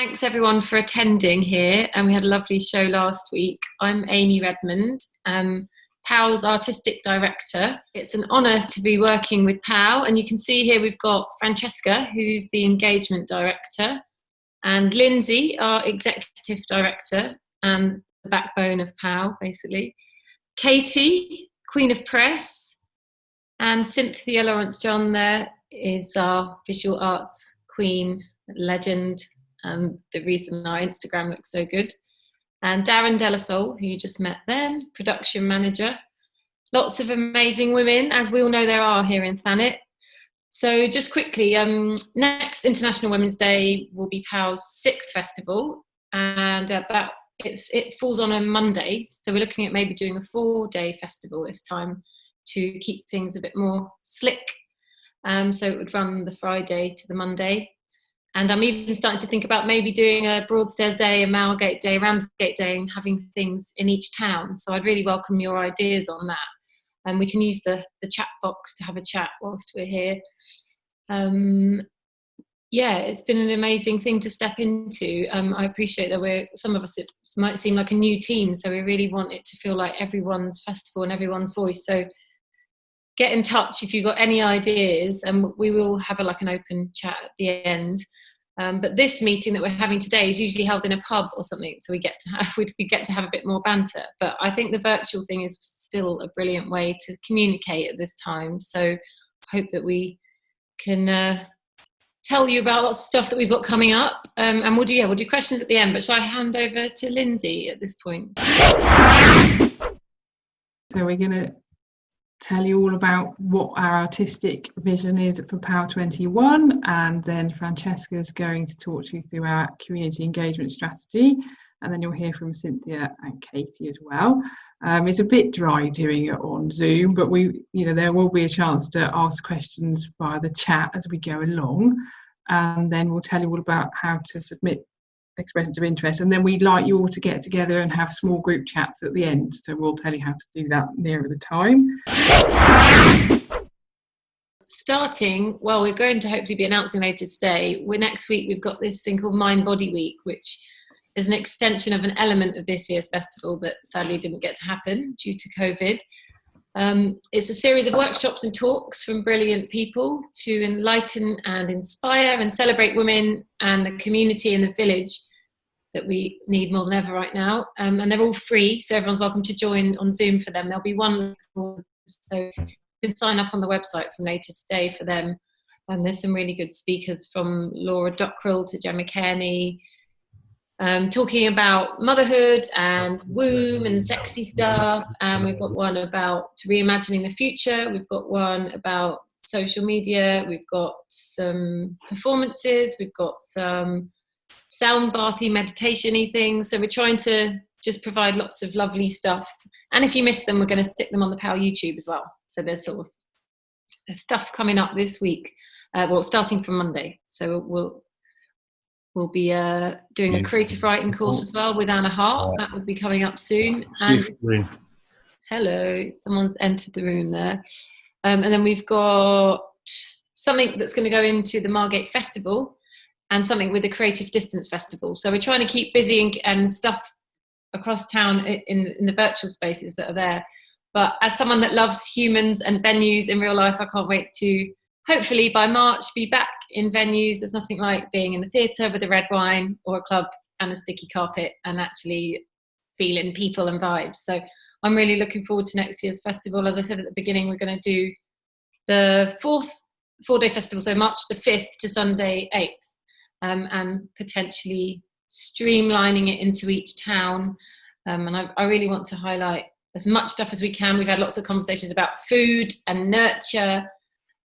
Thanks everyone for attending here, and we had a lovely show last week. I'm Amy Redmond, POW's Artistic Director. It's an honour to be working with POW, and you can see here we've got Francesca, who's the Engagement Director, and Lindsay, our Executive Director, and the backbone of POW, basically. Katie, Queen of Press, and Cynthia Lawrence-John there is our Visual Arts Queen, legend, and the reason our Instagram looks so good. And Darren Delasole, who you just met then, Production Manager. Lots of amazing women, as we all know there are here in Thanet. So just quickly, next International Women's Day will be POW's 6th festival, and it falls on a Monday, so we're looking at maybe doing a 4-day festival this time to keep things a bit more slick. So it would run the Friday to the Monday. And I'm even starting to think about maybe doing a Broadstairs Day, a Malgate Day, Ramsgate Day, and having things in each town. So I'd really welcome your ideas on that. And we can use the chat box to have a chat whilst we're here. Yeah, it's been an amazing thing to step into. I appreciate that some of us, it might seem like a new team, so we really want it to feel like everyone's festival and everyone's voice. So get in touch if you've got any ideas, and we will have an open chat at the end. But this meeting that we're having today is usually held in a pub or something, so we get to have a bit more banter. But I think the virtual thing is still a brilliant way to communicate at this time. So I hope that we can tell you about lots of stuff that we've got coming up, and we'll do questions at the end. But shall I hand over to Lindsay at this point? So we're going to tell you all about what our artistic vision is for POW 21, and then Francesca's going to talk you through our community engagement strategy, and then you'll hear from Cynthia and Katie as well. It's a bit dry doing it on Zoom, but there will be a chance to ask questions via the chat as we go along, and then we'll tell you all about how to submit expressions of interest, and then we'd like you all to get together and have small group chats at the end, so we'll tell you how to do that nearer the time. We're going to hopefully be announcing later today. Next week we've got this thing called Mind Body Week, which is an extension of an element of this year's festival that sadly didn't get to happen due to COVID. It's a series of workshops and talks from brilliant people to enlighten and inspire and celebrate women and the community and the village that we need more than ever right now. And they're all free, so everyone's welcome to join on Zoom for them. There'll be one, so you can sign up on the website from later today for them. And there's some really good speakers, from Laura Dockrell to Gemma Kearney, talking about motherhood and womb and sexy stuff. And we've got one about reimagining the future. We've got one about social media. We've got some performances. We've got some sound bathy meditation-y things. So we're trying to just provide lots of lovely stuff. And if you miss them, we're going to stick them on the POW YouTube as well. So there's there's stuff coming up this week. Starting from Monday. So We'll be doing a creative writing course as well with Anna Hart. That will be coming up soon. And hello, someone's entered the room there. And then we've got something that's going to go into the Margate Festival, and something with the Creative Distance Festival. So we're trying to keep busy and stuff across town in the virtual spaces that are there. But as someone that loves humans and venues in real life, I can't wait to hopefully by March be back in venues. There's nothing like being in the theatre with a red wine or a club and a sticky carpet and actually feeling people and vibes. So I'm really looking forward to next year's festival. As I said at the beginning, we're going to do the 4-day festival, so March the 5th to Sunday 8th, and potentially streamlining it into each town. And I really want to highlight as much stuff as we can. We've had lots of conversations about food and nurture,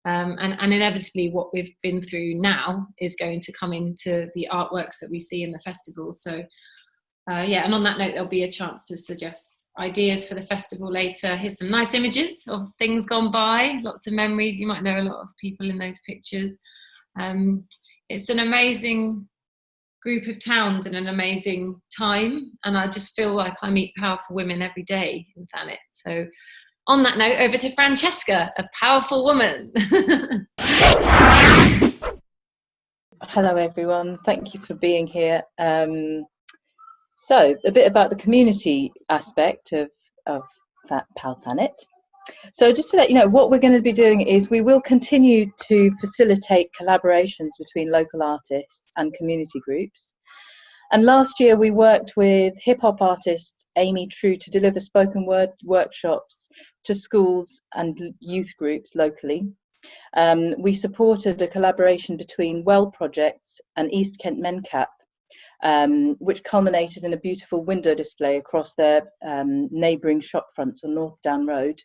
and inevitably what we've been through now is going to come into the artworks that we see in the festival. So and on that note, there'll be a chance to suggest ideas for the festival later. Here's some nice images of things gone by, lots of memories. You might know a lot of people in those pictures. It's an amazing group of towns and an amazing time, and I just feel like I meet powerful women every day in Thanet. So on that note, over to Francesca, a powerful woman. Hello everyone, thank you for being here. So a bit about the community aspect of that POW Thanet. So just to let you know, what we're going to be doing is we will continue to facilitate collaborations between local artists and community groups. And last year we worked with hip-hop artist Amy True to deliver spoken word workshops to schools and youth groups locally. We supported a collaboration between Well Projects and East Kent MenCap, which culminated in a beautiful window display across their neighbouring shop fronts on North Down Road.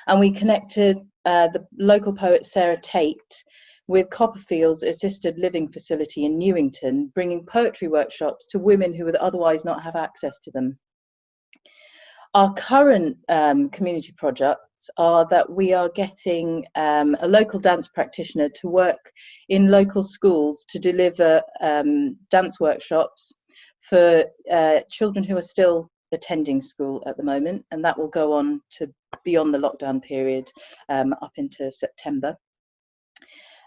And we connected the local poet Sarah Tate with Copperfield's assisted living facility in Newington, bringing poetry workshops to women who would otherwise not have access to them. Our current community projects are that we are getting a local dance practitioner to work in local schools to deliver dance workshops for children who are still attending school at the moment, and that will go on to beyond the lockdown period up into September.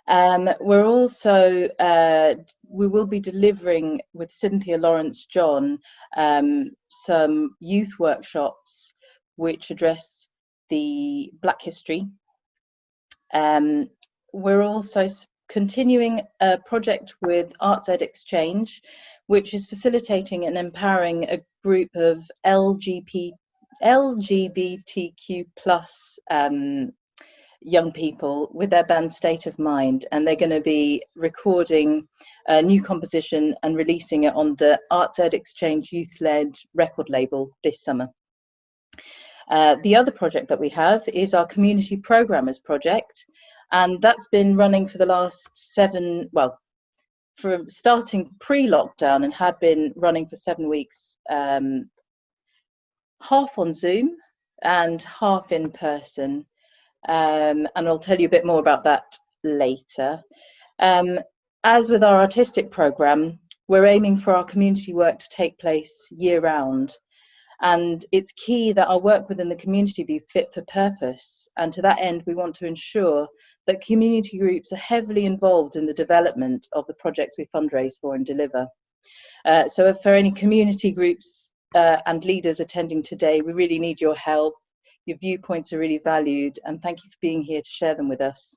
We're also, we will be delivering with Cynthia Lawrence John some youth workshops which address the Black history. We're also continuing a project with Arts Ed Exchange, which is facilitating and empowering a group of LGBTQ plus young people with their band State of Mind, and they're going to be recording a new composition and releasing it on the Arts Ed Exchange youth-led record label this summer. The other project that we have is our Community Programmers project, and that's been running for the last from starting pre-lockdown and had been running for 7 weeks, half on Zoom and half in person. And I'll tell you a bit more about that later. As with our artistic programme, we're aiming for our community work to take place year-round. And it's key that our work within the community be fit for purpose. And to that end, we want to ensure that community groups are heavily involved in the development of the projects we fundraise for and deliver. So for any community groups and leaders attending today, we really need your help. Your viewpoints are really valued, and thank you for being here to share them with us.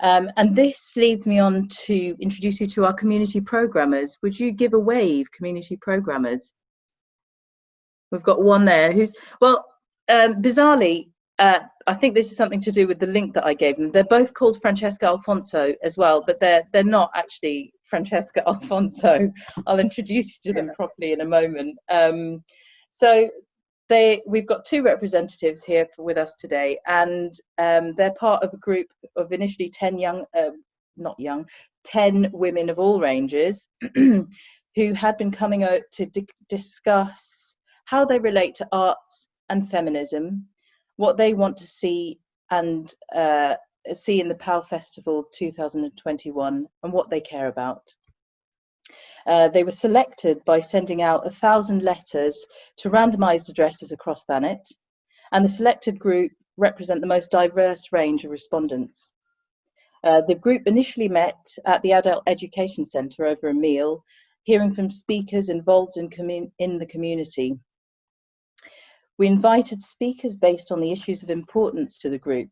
And this leads me on to introduce you to our community programmers. Would you give a wave, community programmers? We've got one there who's, well, bizarrely, I think this is something to do with the link that I gave them. They're both called Francesca Alfonso as well, but they're not actually Francesca Alfonso. I'll introduce you to them properly in a moment. So we've got two representatives here with us today, and they're part of a group of initially 10 women of all ranges who had been coming out to discuss how they relate to arts and feminism, what they want to see and see in the POW Festival 2021, and what they care about. They were selected by sending out 1,000 letters to randomised addresses across Thanet, and the selected group represent the most diverse range of respondents. The group initially met at the Adult Education Centre over a meal, hearing from speakers involved in the community. We invited speakers based on the issues of importance to the group,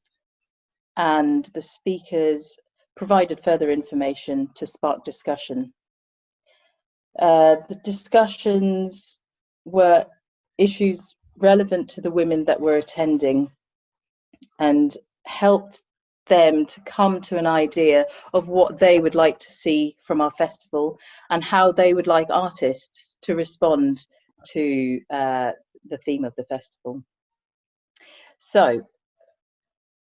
and the speakers provided further information to spark discussion. The discussions were issues relevant to the women that were attending and helped them to come to an idea of what they would like to see from our festival and how they would like artists to respond to the theme of the festival. So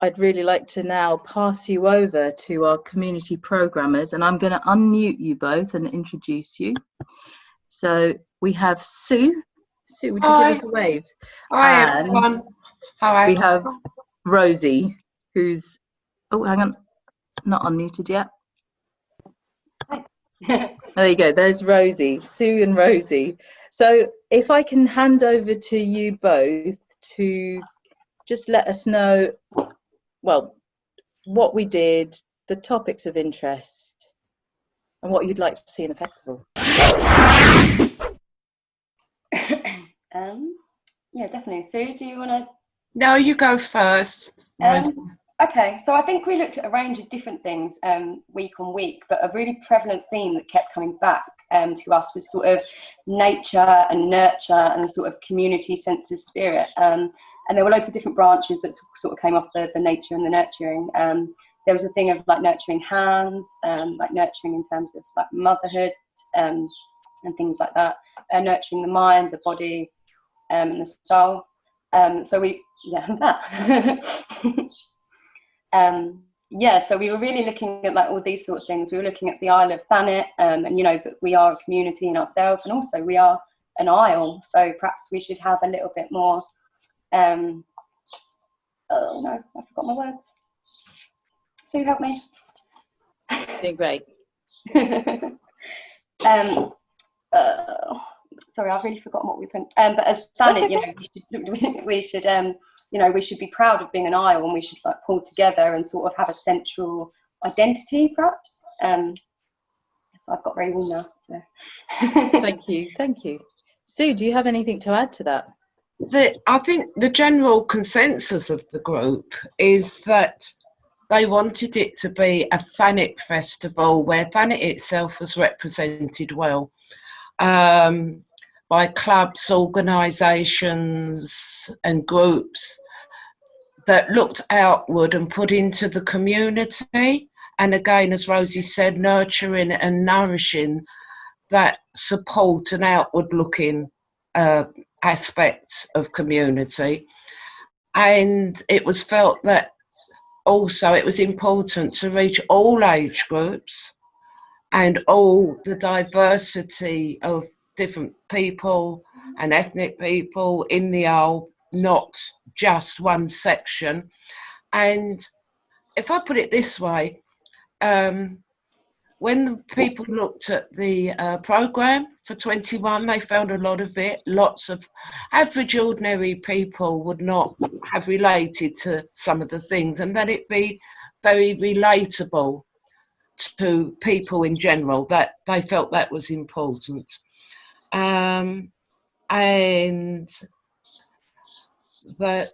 I'd really like to now pass you over to our community programmers, and I'm going to unmute you both and introduce you. So we have Sue. Sue, would you give us a wave? Hi, everyone. Hi. We have Rosie, who's, oh, hang on, not unmuted yet. There you go, there's Rosie, Sue and Rosie. So if I can hand over to you both to just let us know, well, what we did, the topics of interest and what you'd like to see in the festival. Yeah, definitely. Sue, do you want to? No, you go first. Okay, so I think we looked at a range of different things week on week, but a really prevalent theme that kept coming back to us was sort of nature and nurture and a sort of community sense of spirit. And there were loads of different branches that sort of came off the nature and the nurturing. There was a thing of like nurturing hands, like nurturing in terms of like motherhood and things like that, nurturing the mind, the body, and the soul. So we, so we were really looking at like all these sort of things. We were looking at the Isle of Thanet, and you know that we are a community in ourselves, and also we are an isle. So perhaps we should have a little bit more. Oh no, I forgot my words. Sue, help me. Doing great. Sorry, I've really forgotten what we put. But as Thanet, okay. we should we should be proud of being an isle, and we should like pull together and sort of have a central identity, perhaps. So I've got very warm now. So. Thank you. Sue, do you have anything to add to that? I think the general consensus of the group is that they wanted it to be a Thanet festival where Thanet itself was represented well by clubs, organisations and groups that looked outward and put into the community. And again, as Rosie said, nurturing and nourishing that support and outward looking aspect of community. And it was felt that also it was important to reach all age groups and all the diversity of different people and ethnic people in the Isle, not just one section. And if I put it this way, when the people looked at the programme for 21, they found a lot of it. Lots of average, ordinary people would not have related to some of the things, and that it be very relatable to people in general, that they felt that was important. And that,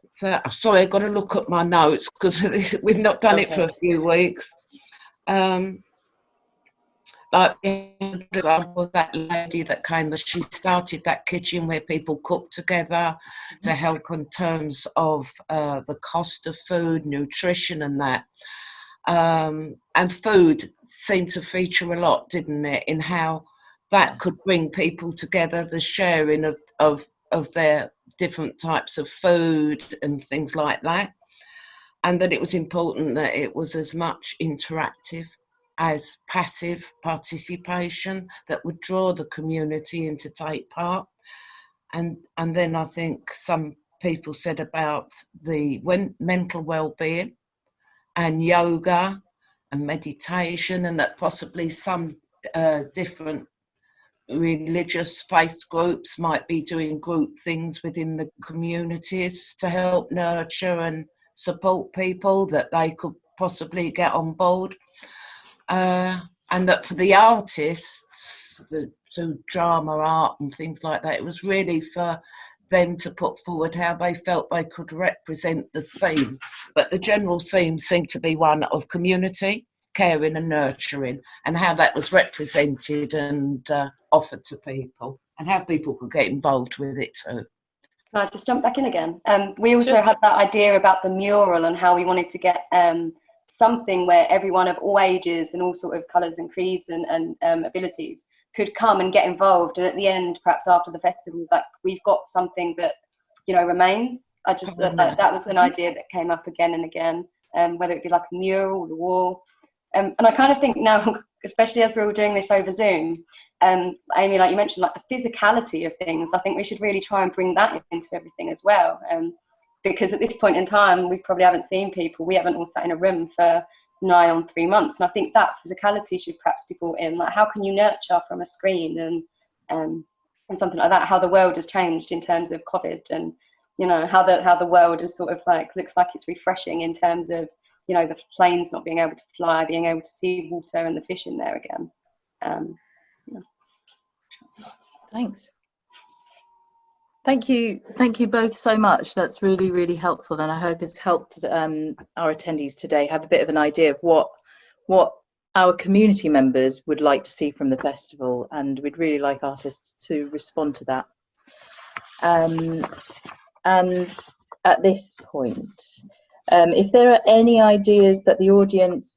sorry, I've got to look at my notes because we've not done it for a few weeks. Like, for example, that lady that came, she started that kitchen where people cook together to help in terms of the cost of food, nutrition and that. And food seemed to feature a lot, didn't it, in how that could bring people together, the sharing of their different types of food and things like that. And that it was important that it was as much interactive as passive participation that would draw the community in to take part. And then I think some people said about the mental well-being and yoga and meditation, and that possibly some different religious faith groups might be doing group things within the communities to help nurture and support people, that they could possibly get on board. And that for the artists, the drama, art and things like that, it was really for them to put forward how they felt they could represent the theme. But the general theme seemed to be one of community, caring and nurturing, and how that was represented and offered to people, and how people could get involved with it too. Can I just jump back in again? We also had that idea about the mural and how we wanted to get something where everyone of all ages and all sort of colours and creeds and abilities could come and get involved, and at the end, perhaps after the festival, like we've got something that remains. I just that was an idea that came up again and again, whether it be like a mural or the wall, and I kind of think now, especially as we're all doing this over Zoom, Amy, like you mentioned, like the physicality of things, I think we should really try and bring that into everything as well. Because at this point in time, we probably haven't seen people. We haven't all sat in a room for nigh on 3 months. And I think that physicality should perhaps be brought in. Like, how can you nurture from a screen and something like that? How the world has changed in terms of COVID, and how the world is sort of like looks like it's refreshing in terms of you know, the planes not being able to fly, being able to see water and the fish in there again. Yeah. Thanks. Thank you both so much. That's really, really helpful, and I hope it's helped our attendees today have a bit of an idea of what our community members would like to see from the festival, and we'd really like artists to respond to that. And at this point, if there are any ideas that the audience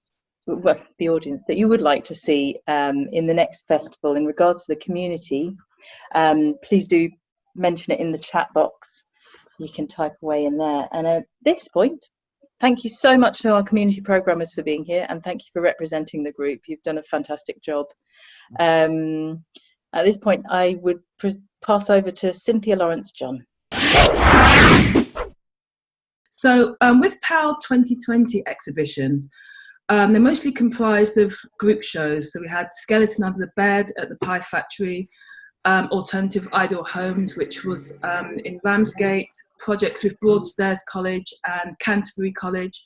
that you would like to see in the next festival in regards to the community, please do mention it in the chat box. You can type away in there. And at this point, thank you so much to our community programmers for being here, and thank you for representing the group. You've done a fantastic job. At this point, I would pass over to Cynthia Lawrence-John. So with POW 2020 exhibitions, they're mostly comprised of group shows. So we had Skeleton Under the Bed at the Pie Factory, Alternative Ideal Homes, which was in Ramsgate, projects with Broadstairs College and Canterbury College,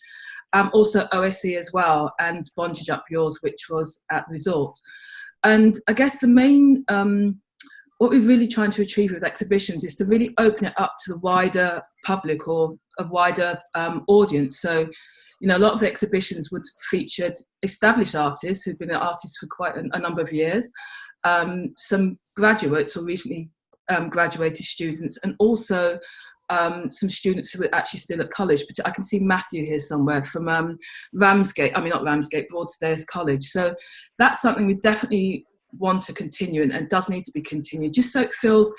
also OSE as well, and Bondage Up Yours, which was at Resort. And I guess the main, what we're really trying to achieve with exhibitions is to really open it up to the wider public or a wider audience. So, you know, a lot of the exhibitions would featured established artists who've been artists for quite a number of years, some graduates or recently graduated students, and also some students who are actually still at college. But I can see Matthew here somewhere from Broadstairs College. So that's something we definitely want to continue and does need to be continued, just so it feels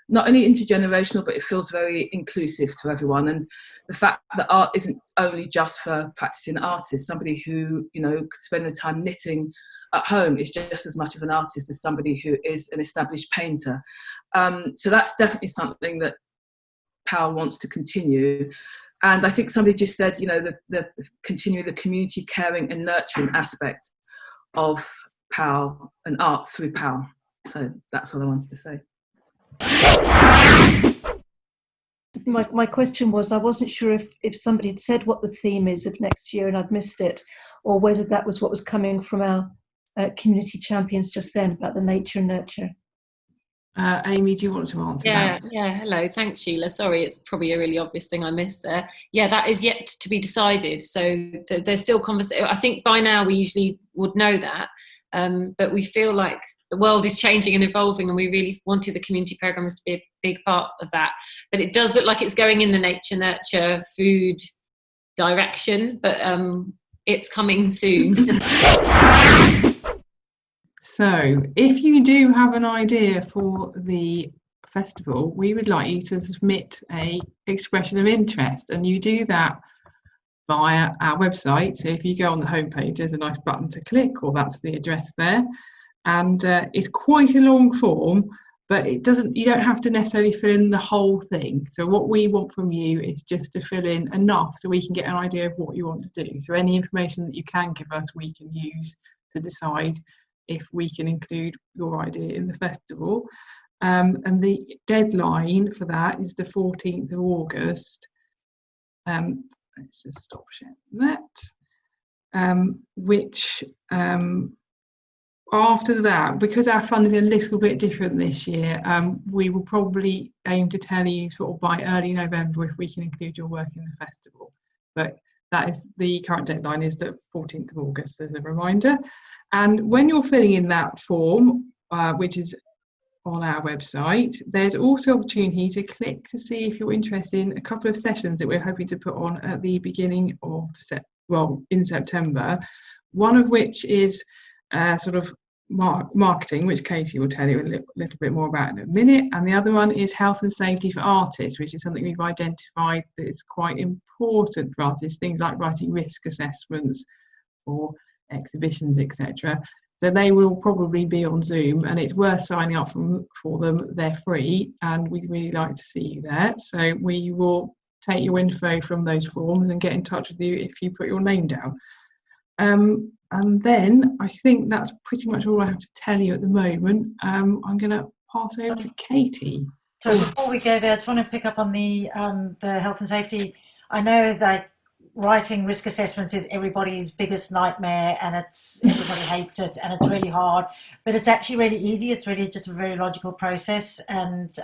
not only intergenerational, but it feels very inclusive to everyone. And the fact that art isn't only just for practicing artists. Somebody who, you know, could spend the time knitting at home is just as much of an artist as somebody who is an established painter. So that's definitely something that POW wants to continue. And I think somebody just said, you know, the continue the community caring and nurturing aspect of POW and art through POW. So that's all I wanted to say. My question was, I wasn't sure if somebody had said what the theme is of next year and I'd missed it, or whether that was what was coming from our community champions just then about the nature and nurture. Amy, do you want to answer that? Yeah, hello, thanks Sheila. Sorry, it's probably a really obvious thing I missed there. Yeah, that is yet to be decided, so there's still conversation. I think by now we usually would know that, but we feel like the world is changing and evolving, and we really wanted the community programmers to be a big part of that. But it does look like it's going in the nature, nurture, food direction, but it's coming soon. So if you do have an idea for the festival, we would like you to submit a expression of interest, and you do that via our website. So if you go on the homepage, there's a nice button to click, or that's the address there. And it's quite a long form, but you don't have to necessarily fill in the whole thing. So what we want from you is just to fill in enough so we can get an idea of what you want to do. So any information that you can give us, we can use to decide if we can include your idea in the festival. And the deadline for that is the 14th of August. Let's just stop sharing that. Which after that, because our funding is a little bit different this year, we will probably aim to tell you sort of by early November if we can include your work in the festival. But that is the current deadline, is the 14th of August, as a reminder. And when you're filling in that form, which is on our website, there's also opportunity to click to see if you're interested in a couple of sessions that we're hoping to put on at the beginning of in September. One of which is sort of marketing, which Katie will tell you a little bit more about in a minute, and the other one is health and safety for artists, which is something we've identified that is quite important for artists, things like writing risk assessments for exhibitions, etc. So they will probably be on Zoom, and it's worth signing up for them. They're free, and we'd really like to see you there. So we will take your info from those forms and get in touch with you if you put your name down. And then I think that's pretty much all I have to tell you at the moment. I'm going to pass over to Katie. So before we go there, I just want to pick up on the health and safety. I know that writing risk assessments is everybody's biggest nightmare, and everybody hates it, and it's really hard, but it's actually really easy. It's really just a very logical process, and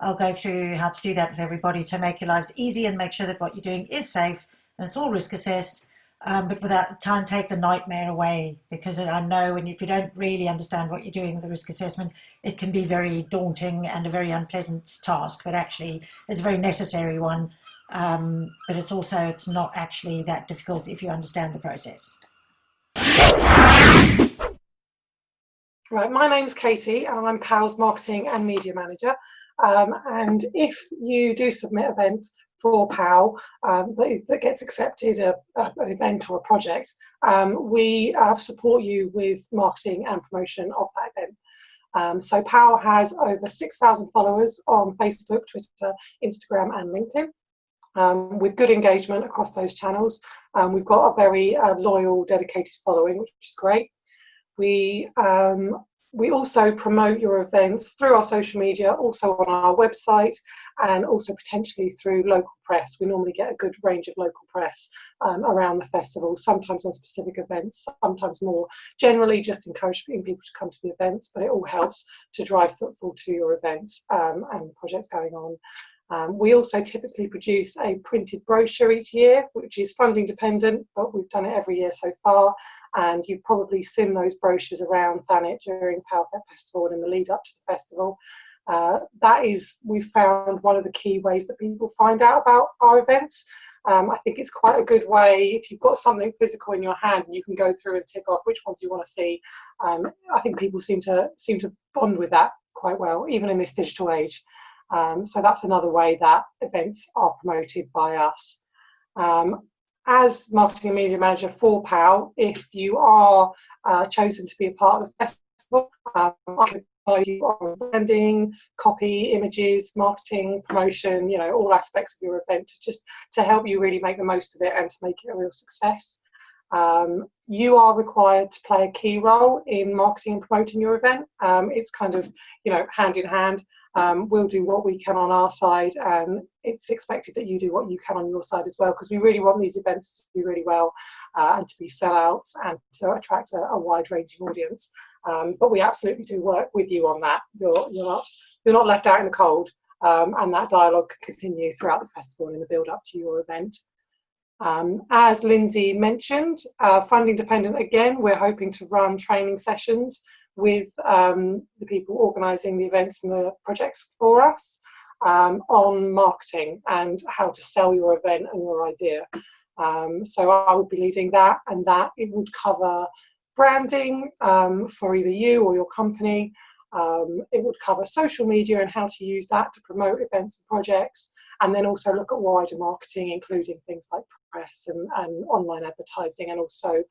I'll go through how to do that with everybody to make your lives easy and make sure that what you're doing is safe and it's all risk assessed, but without trying to take the nightmare away, because I know, and if you don't really understand what you're doing with the risk assessment, it can be very daunting and a very unpleasant task, but actually it's a very necessary one. But it's not actually that difficult if you understand the process. Right, my name's Katie and I'm POW's Marketing and Media Manager. And if you do submit an event for POW that gets accepted, an event or a project, we support you with marketing and promotion of that event. So POW has over 6,000 followers on Facebook, Twitter, Instagram and LinkedIn. With good engagement across those channels. We've got a very loyal, dedicated following, which is great. We also promote your events through our social media, also on our website, and also potentially through local press. We normally get a good range of local press around the festival, sometimes on specific events, sometimes more generally just encouraging people to come to the events, but it all helps to drive footfall to your events and the projects going on. We also typically produce a printed brochure each year, which is funding dependent, but we've done it every year so far. And you've probably seen those brochures around Thanet during POW Festival and in the lead up to the festival. We've found one of the key ways that people find out about our events. I think it's quite a good way if you've got something physical in your hand and you can go through and tick off which ones you want to see. I think people seem to bond with that quite well, even in this digital age. So that's another way that events are promoted by us. As Marketing and Media Manager for POW, if you are chosen to be a part of the festival, I can advise you on branding, copy, images, marketing, promotion, all aspects of your event, just to help you really make the most of it and to make it a real success. You are required to play a key role in marketing and promoting your event. It's kind of, hand in hand. We'll do what we can on our side, and it's expected that you do what you can on your side as well, because we really want these events to do really well and to be sellouts and to attract a wide-ranging audience. But we absolutely do work with you on that. You're not left out in the cold, and that dialogue can continue throughout the festival and in the build-up to your event. As Lindsay mentioned, funding dependent again, we're hoping to run training sessions with the people organising the events and the projects for us on marketing and how to sell your event and your idea. So I will be leading that, and that it would cover branding for either you or your company. It would cover social media and how to use that to promote events and projects, and then also look at wider marketing, including things like press and online advertising, and also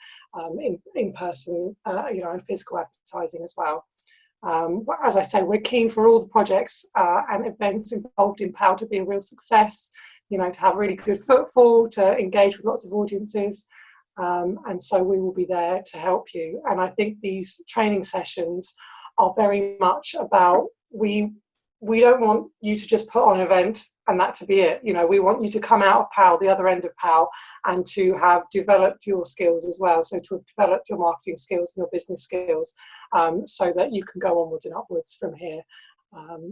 in-person, and physical advertising as well. But as I say, we're keen for all the projects and events involved in POW to be a real success, to have really good footfall, to engage with lots of audiences. And so we will be there to help you. And I think these training sessions are very much about, we don't want you to just put on an event and that to be it. We want you to come out of POW, the other end of POW, and to have developed your skills as well. So to have developed your marketing skills and your business skills, so that you can go onwards and upwards from here.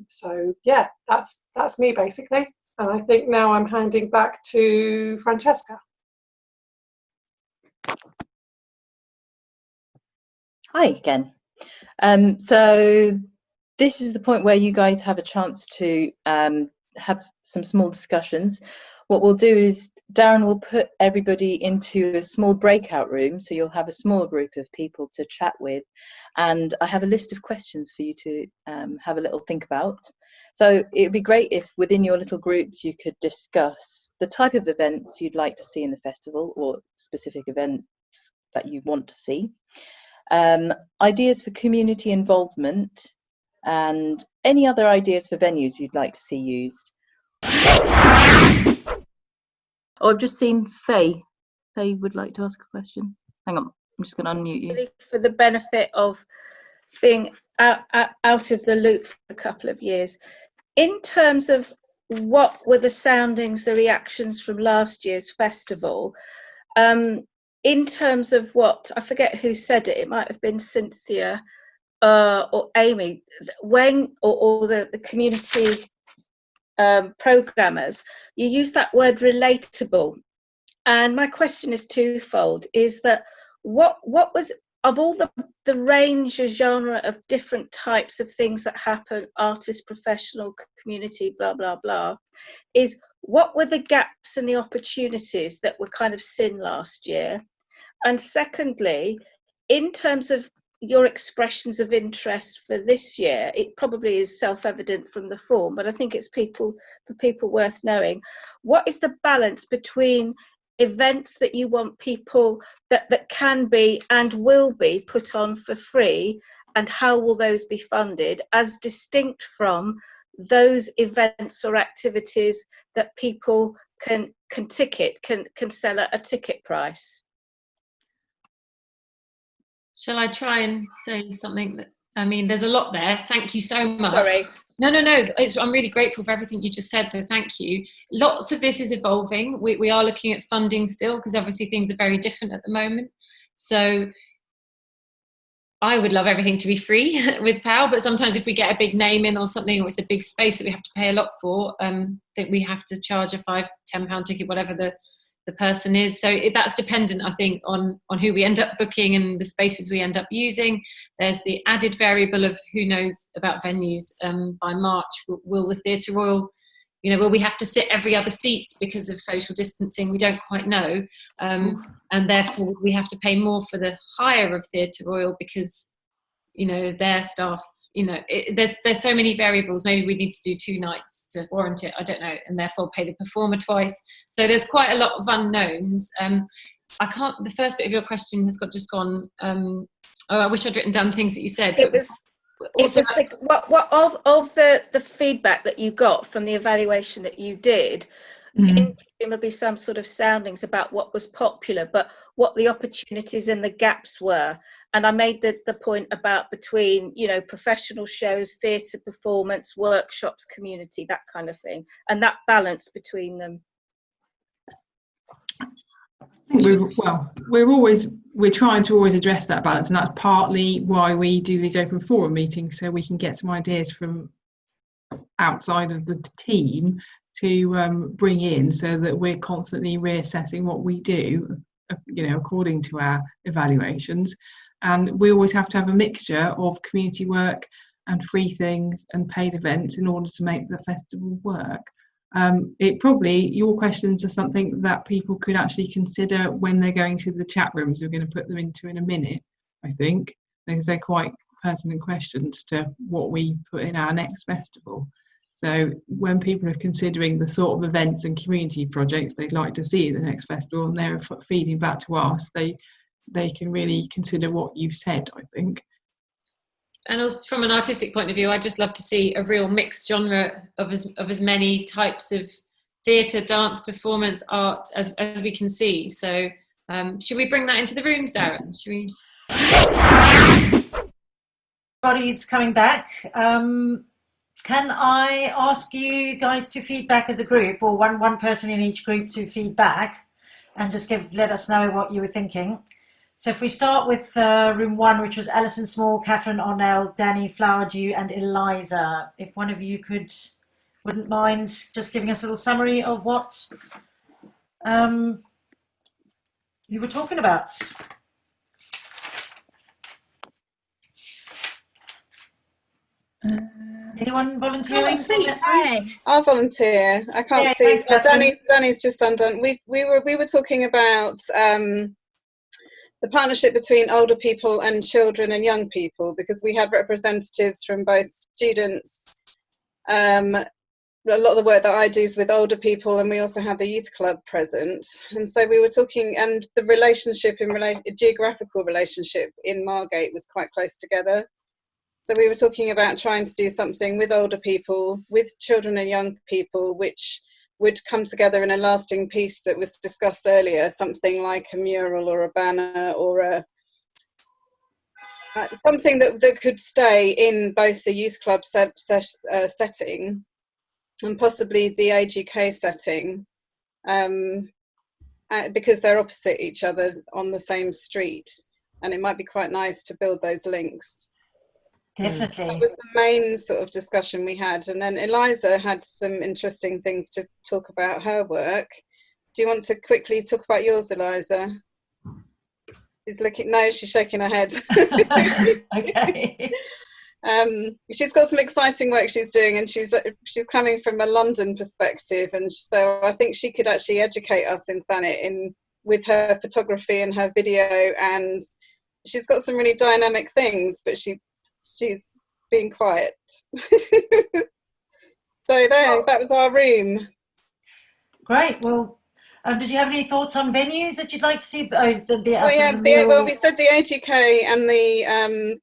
So yeah, that's me basically. And I think now I'm handing back to Francesca. Hi again. So this is the point where you guys have a chance to have some small discussions. What we'll do is Darren will put everybody into a small breakout room, so you'll have a small group of people to chat with, and I have a list of questions for you to have a little think about. So it would be great if within your little groups you could discuss the type of events you'd like to see in the festival, or specific events that you want to see, ideas for community involvement, and any other ideas for venues you'd like to see used. Oh, I've just seen Faye. Faye would like to ask a question. Hang on, I'm just going to unmute you. For the benefit of being out of the loop for a couple of years, in terms of what were the soundings, the reactions from last year's festival, in terms of what, I forget who said it, it might have been Cynthia or Amy, when, or the community programmers, you use that word relatable. And my question is twofold, is that what was, of all the range, of genre of different types of things that happen, artist, professional, community, blah, blah, blah, is what were the gaps and the opportunities that were kind of seen last year? And secondly, in terms of your expressions of interest for this year, it probably is self-evident from the form, but I think it's for people worth knowing. What is the balance between events that you want people that can be and will be put on for free, and how will those be funded, as distinct from those events or activities that people can sell at a ticket price? Shall I try and say something that, I mean, there's a lot there. Thank you so much. Sorry. No. I'm really grateful for everything you just said, so thank you. Lots of this is evolving. We are looking at funding still, because obviously things are very different at the moment. So I would love everything to be free with POW, but sometimes if we get a big name in or something, or it's a big space that we have to pay a lot for, that we have to charge a £5-10 ticket, whatever the person is. So that's dependent, I think, on who we end up booking and the spaces we end up using. There's the added variable of who knows about venues. By March, will the Theatre Royal, will we have to sit every other seat because of social distancing? We don't quite know. And therefore we have to pay more for the hire of Theatre Royal because, their staff, there's so many variables. Maybe we need to do 2 nights to warrant it, I don't know, and therefore pay the performer twice. So there's quite a lot of unknowns. The first bit of your question has just gone. I wish I'd written down things that you said. What of the feedback that you got from the evaluation that you did, there would be some sort of soundings about what was popular, but what the opportunities and the gaps were. And I made the point about between, professional shows, theatre performance, workshops, community, that kind of thing, and that balance between them. I think we're trying to always address that balance, and that's partly why we do these open forum meetings, so we can get some ideas from outside of the team to bring in, so that we're constantly reassessing what we do, according to our evaluations. And we always have to have a mixture of community work and free things and paid events in order to make the festival work. Your questions are something that people could actually consider when they're going to the chat rooms we're going to put them into in a minute, I think, because they're quite pertinent questions to what we put in our next festival. So when people are considering the sort of events and community projects they'd like to see at the next festival, and they're feeding back to us, they can really consider what you said, I think. And also from an artistic point of view, I'd just love to see a real mixed genre of as many types of theatre, dance, performance, art as we can see. So should we bring that into the rooms, Darren? Should we? Everybody's coming back. Can I ask you guys to feedback as a group, or one person in each group to feedback, and just let us know what you were thinking? So if we start with room 1, which was Alison Small, Catherine Ornell, Danny Flowerdew, and Eliza. If one of you wouldn't mind just giving us a little summary of what you were talking about. Anyone volunteering? I'll volunteer. I can't see. Thanks, Danny's just undone. We were talking about the partnership between older people and children and young people, because we had representatives from both students. A lot of the work that I do is with older people, and we also had the youth club present. And so we were talking, and the geographical relationship in Margate was quite close together. So we were talking about trying to do something with older people, with children and young people, which would come together in a lasting piece that was discussed earlier, something like a mural or a banner, or something that could stay in both the youth club setting, and possibly the age UK setting, because they're opposite each other on the same street, and it might be quite nice to build those links. Definitely. That was the main sort of discussion we had, and then Eliza had some interesting things to talk about her work. Do you want to quickly talk about yours, Eliza? She's looking. No, she's shaking her head. Okay. She's got some exciting work she's doing, and she's coming from a London perspective, and so I think she could actually educate us in Thanet with her photography and her video, and she's got some really dynamic things, but she's being quiet. So there, that was our room. Great. Well, did you have any thoughts on venues that you'd like to see? Well, we said the Age UK and the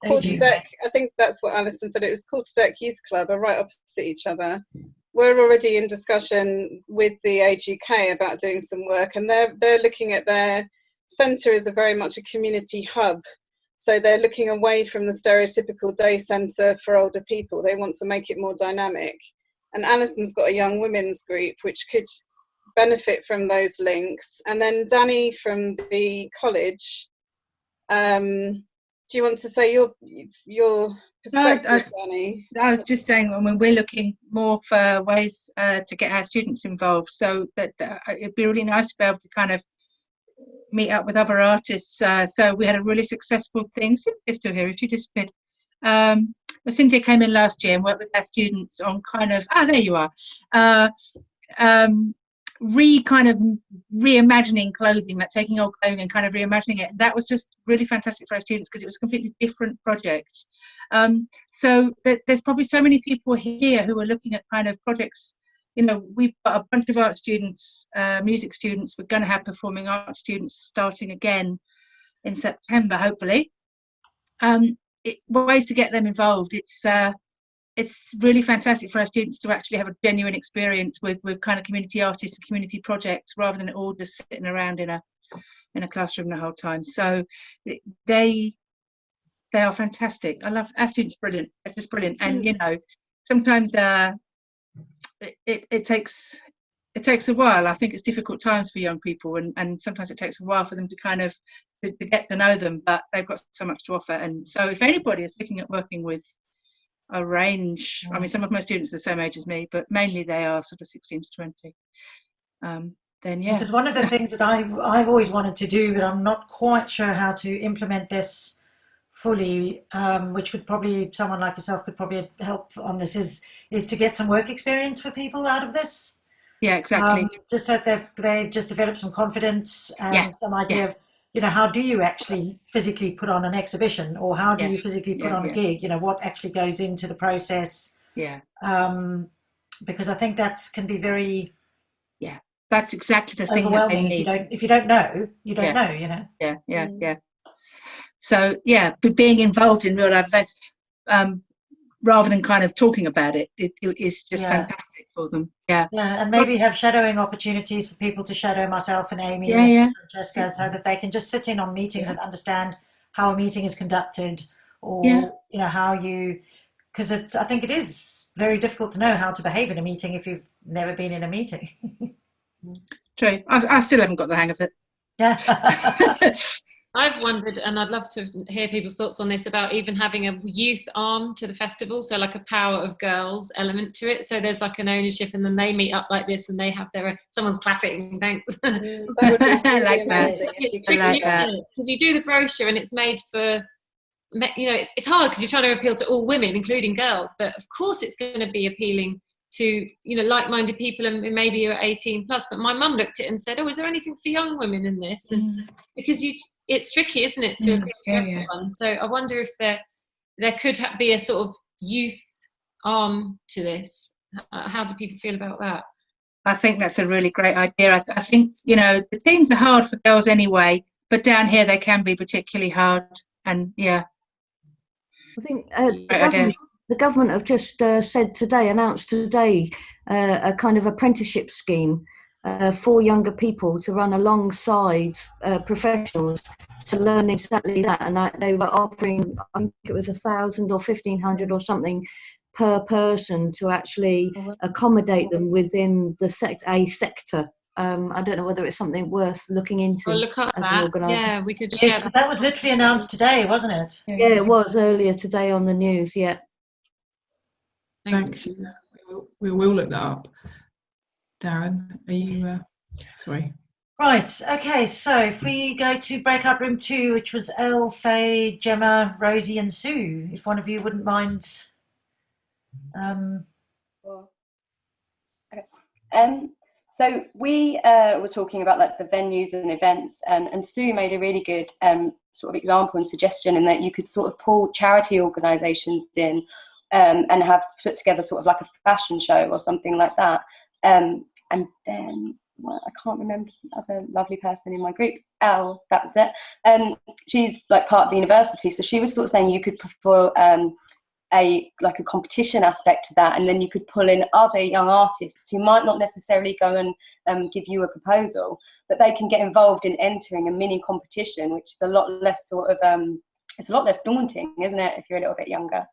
Quarterdeck. I think that's what Alison said. It was Quarterdeck Youth Club are right opposite each other. We're already in discussion with the Age UK about doing some work, and they're looking at their centre as very much a community hub. So they're looking away from the stereotypical day centre for older people. They want to make it more dynamic. And Alison's got a young women's group which could benefit from those links. And then Danny from the college, do you want to say your perspective, Danny? I was just saying, when we're looking more for ways to get our students involved, so that it'd be really nice to be able to kind of meet up with other artists. So we had a really successful thing. Cynthia's still here, she disappeared. Cynthia came in last year and worked with our students on kind of, there you are, reimagining clothing, like taking old clothing and kind of reimagining it. That was just really fantastic for our students because it was a completely different project. So there's probably so many people here who are looking at kind of projects. You know, we've got a bunch of art students, music students. We're going to have performing arts students starting again in September, hopefully. Ways to get them involved. It's really fantastic for our students to actually have a genuine experience with kind of community artists and community projects, rather than all just sitting around in a classroom the whole time. So they are fantastic. I love our students. Brilliant. It's just brilliant. And you know, sometimes it takes a while. I think it's difficult times for young people, and sometimes it takes a while for them to kind of to get to know them, but they've got so much to offer. And so if anybody is looking at working with a range, I mean, some of my students are the same age as me, but mainly they are sort of 16 to 20, then yeah. Because one of the things that I've always wanted to do, but I'm not quite sure how to implement this fully, which would probably, someone like yourself could probably help on this, is to get some work experience for people out of this. Yeah, exactly. Just so that they just develop some confidence and some idea of, you know, how do you actually physically put on an exhibition, or how do you physically put on a gig? You know, what actually goes into the process? Yeah. Because I think that's can be very. Yeah, that's exactly the thing that they need. If you don't know, you don't know. You know. Yeah. So being involved in real life events, rather than kind of talking about it, it is just fantastic for them. Yeah, and maybe have shadowing opportunities for people to shadow myself and Amy and Francesca, so that they can just sit in on meetings and understand how a meeting is conducted, or you know, how you, because I think it is very difficult to know how to behave in a meeting if you've never been in a meeting. True. I still haven't got the hang of it. Yeah. I've wondered, and I'd love to hear people's thoughts on this, about even having a youth arm to the festival, so like a power of girls element to it. So there's like an ownership, and then they meet up like this, and they have someone's clapping. Thanks. That would be really like amazing. Because you do the brochure, and it's made for, you know, it's hard because you're trying to appeal to all women, including girls. But of course, it's going to be appealing to, you know, like-minded people, and maybe you're 18 plus. But my mum looked at it and said, "Oh, is there anything for young women in this?" And because it's tricky, isn't it, to appeal to everyone? So I wonder if there could be a sort of youth arm to this. How do people feel about that? I think that's a really great idea. I think, you know, the things are hard for girls anyway, but down here they can be particularly hard. And I think the government have just announced today a kind of apprenticeship scheme for younger people to run alongside professionals to learn exactly that. And they were offering, I think it was 1,000 or 1,500 or something per person to actually accommodate them within the sector. I don't know whether it's something worth looking into. I'll look up as that. an organisation. Yeah, we could. Yes, because that was literally announced today, wasn't it? Yeah, it was earlier today on the news. Yeah. Thanks. We will look that up. Darren, are you? Sorry. Right, okay, so if we go to breakout room 2, which was Elle, Faye, Gemma, Rosie and Sue, if one of you wouldn't mind. So we were talking about like the venues and events, and Sue made a really good sort of example and suggestion in that you could sort of pull charity organisations in and have put together sort of like a fashion show or something like that. And then, well, I can't remember the other lovely person in my group, Elle, that was it. She's like part of the university, so she was sort of saying you could prefer a competition aspect to that, and then you could pull in other young artists who might not necessarily go and give you a proposal, but they can get involved in entering a mini competition, which is a lot less sort of it's a lot less daunting, isn't it, if you're a little bit younger.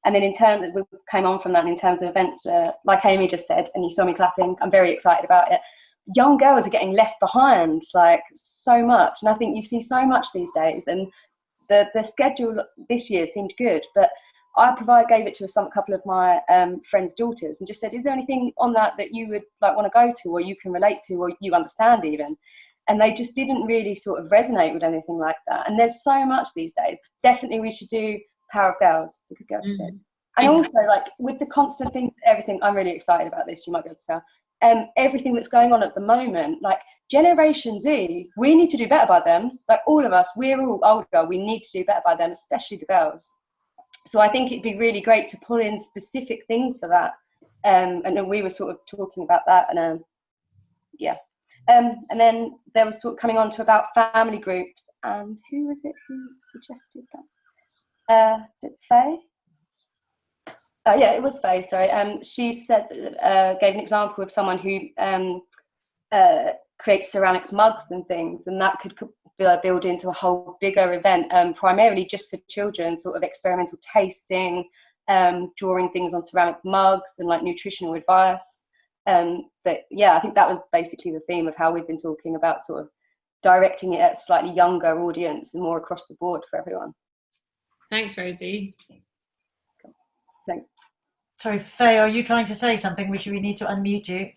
And then in terms of, we came on from that in terms of events, like Amy just said, and you saw me clapping, I'm very excited about it. Young girls are getting left behind, like so much. And I think you see so much these days. And the schedule this year seemed good, but I gave it to a couple of my friends' daughters and just said, is there anything on that you would like want to go to, or you can relate to, or you understand even? And they just didn't really sort of resonate with anything like that. And there's so much these days. Definitely we should do Power of Girls, because girls are said. And also, like, with the constant things, everything, I'm really excited about this, you might be able to tell. Everything that's going on at the moment, like Generation Z, we need to do better by them. Like all of us, we're all older, we need to do better by them, especially the girls. So I think it'd be really great to pull in specific things for that. And then we were sort of talking about that, and yeah. And then there was sort of coming on to about family groups, and who was it who suggested that? Is it Faye? Yeah, it was Faye, sorry. She said, gave an example of someone who creates ceramic mugs and things, and that could build into a whole bigger event, primarily just for children, sort of experimental tasting, drawing things on ceramic mugs and like nutritional advice. But yeah, I think that was basically the theme of how we've been talking about sort of directing it at a slightly younger audience and more across the board for everyone. Thanks, Rosie. Thanks. Sorry, Faye, are you trying to say something? We need to unmute you.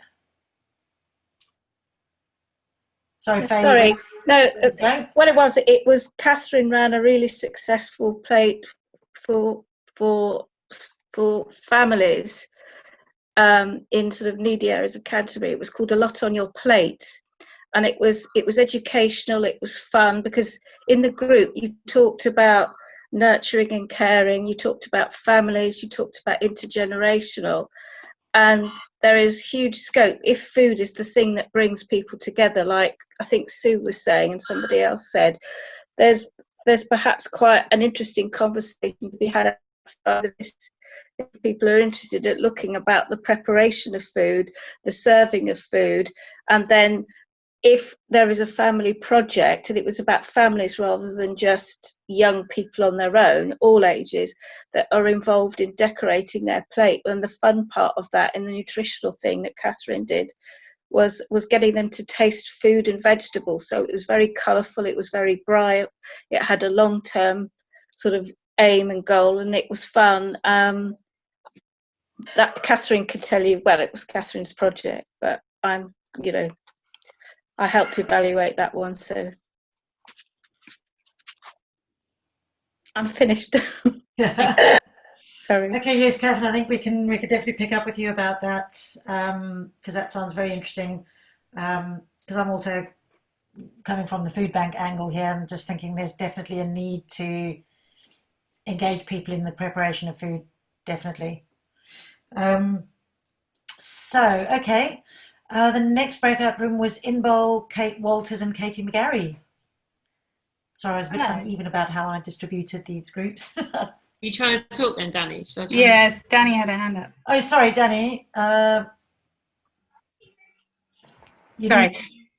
Sorry, Faye. Sorry. No, what it was Catherine ran a really successful plate for families in sort of needy areas of Canterbury. It was called A Lot on Your Plate. And it was educational, it was fun, because in the group you talked about nurturing and caring, you talked about families, you talked about intergenerational, and there is huge scope if food is the thing that brings people together, like I think Sue was saying and somebody else said. There's perhaps quite an interesting conversation to be had outside of this if people are interested at looking about the preparation of food, the serving of food, and then if there is a family project, and it was about families rather than just young people on their own, all ages, that are involved in decorating their plate. And the fun part of that, and the nutritional thing that Catherine did, was getting them to taste food and vegetables. So it was very colourful, it was very bright, it had a long-term sort of aim and goal, and it was fun. That Catherine could tell you, well, it was Catherine's project, but I helped evaluate that one, so I'm finished. Sorry. Okay, yes, Catherine, I think we could definitely pick up with you about that, because that sounds very interesting. Because I'm also coming from the food bank angle here, and just thinking there's definitely a need to engage people in the preparation of food, definitely. So, okay. The next breakout room was Inbol, Kate Walters and Katie McGarry. Sorry, I was a bit uneven about how I distributed these groups. Are you trying to talk then, Danny? Yes, Danny had a hand up. Oh, sorry, Danny. Sorry,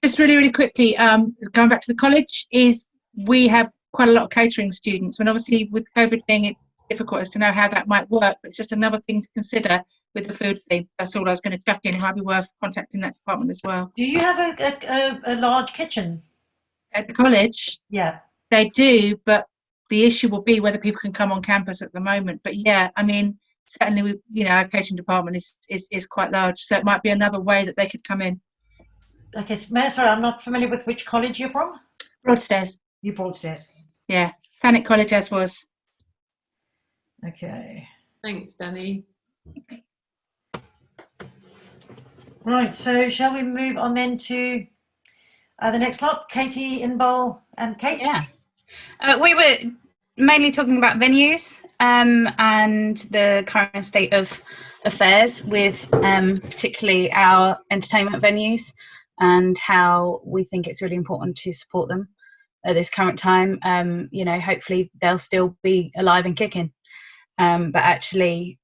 just really, really quickly, going back to the college, is we have quite a lot of catering students, and obviously with COVID thing, difficult as to know how that might work, but it's just another thing to consider with the food theme. That's all I was going to chuck in. It might be worth contacting that department as well. Do you have a large kitchen? At the college? Yeah. They do, but the issue will be whether people can come on campus at the moment. But yeah, I mean, certainly, our catering department is quite large, so it might be another way that they could come in. Okay, sorry, I'm not familiar with which college you're from. Broadstairs. You Broadstairs. Yeah, Thanet College as was. Okay. Thanks, Danny. Right, so shall we move on then to the next lot? Katie, Inbal, and Kate? Yeah. We were mainly talking about venues and the current state of affairs with particularly our entertainment venues and how we think it's really important to support them at this current time. Hopefully they'll still be alive and kicking, but actually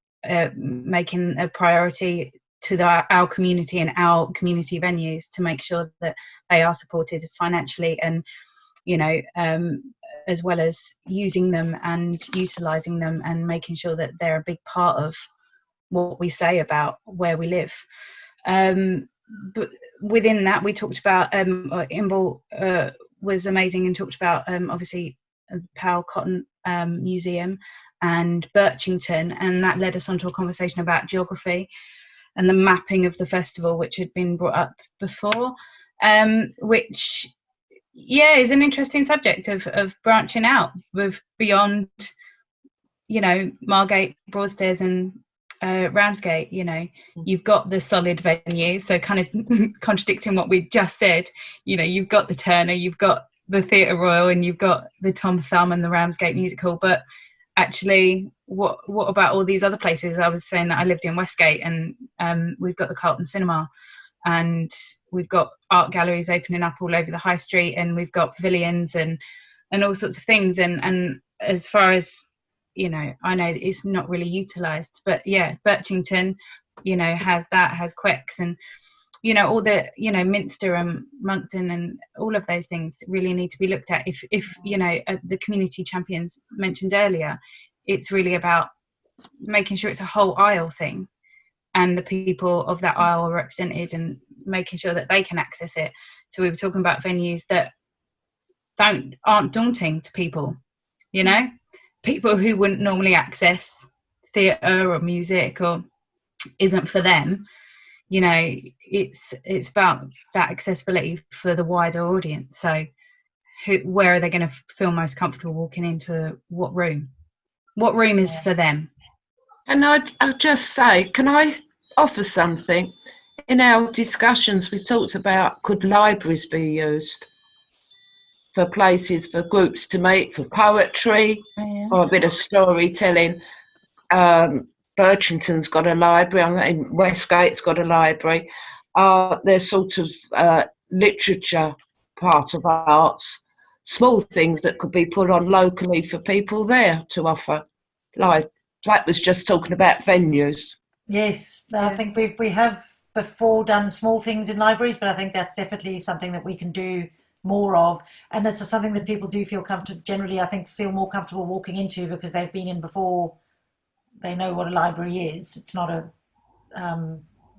making a priority to our community and our community venues to make sure that they are supported financially and, as well as using them and utilising them and making sure that they're a big part of what we say about where we live. But within that, we talked about, Inbal was amazing and talked about, obviously, the POW Cotton Museum and Birchington, and that led us onto a conversation about geography and the mapping of the festival, which had been brought up before, which, is an interesting subject of branching out with beyond, Margate, Broadstairs and Ramsgate. You've got the solid venue, so kind of contradicting what we just said, you've got the Turner, you've got the Theatre Royal, and you've got the Tom Thumb and the Ramsgate Music Hall, but actually what about all these other places? I was saying that I lived in Westgate, and we've got the Carlton Cinema, and we've got art galleries opening up all over the high street, and we've got pavilions and all sorts of things, and as far as I know it's not really utilised, but Birchington has Quecks, and all the Minster and Moncton and all of those things really need to be looked at. If the community champions mentioned earlier, it's really about making sure it's a whole aisle thing, and the people of that aisle are represented and making sure that they can access it. So we were talking about venues that aren't daunting to people, people who wouldn't normally access theatre or music, or isn't for them. It's about that accessibility for the wider audience. So where are they going to feel most comfortable walking into what room is for them? And I'll just say, can I offer something? In our discussions, we talked about, could libraries be used for places for groups to meet, for poetry, or a bit of storytelling? Birchington's got a library, Westgate's got a library. There's sort of literature part of arts, small things that could be put on locally for people there to offer. Like, that was just talking about venues. Yes, I think we have before done small things in libraries, but I think that's definitely something that we can do more of, and that's something that people do feel comfortable, generally I think feel more comfortable walking into, because they've been in before. They know what a library is. It's not a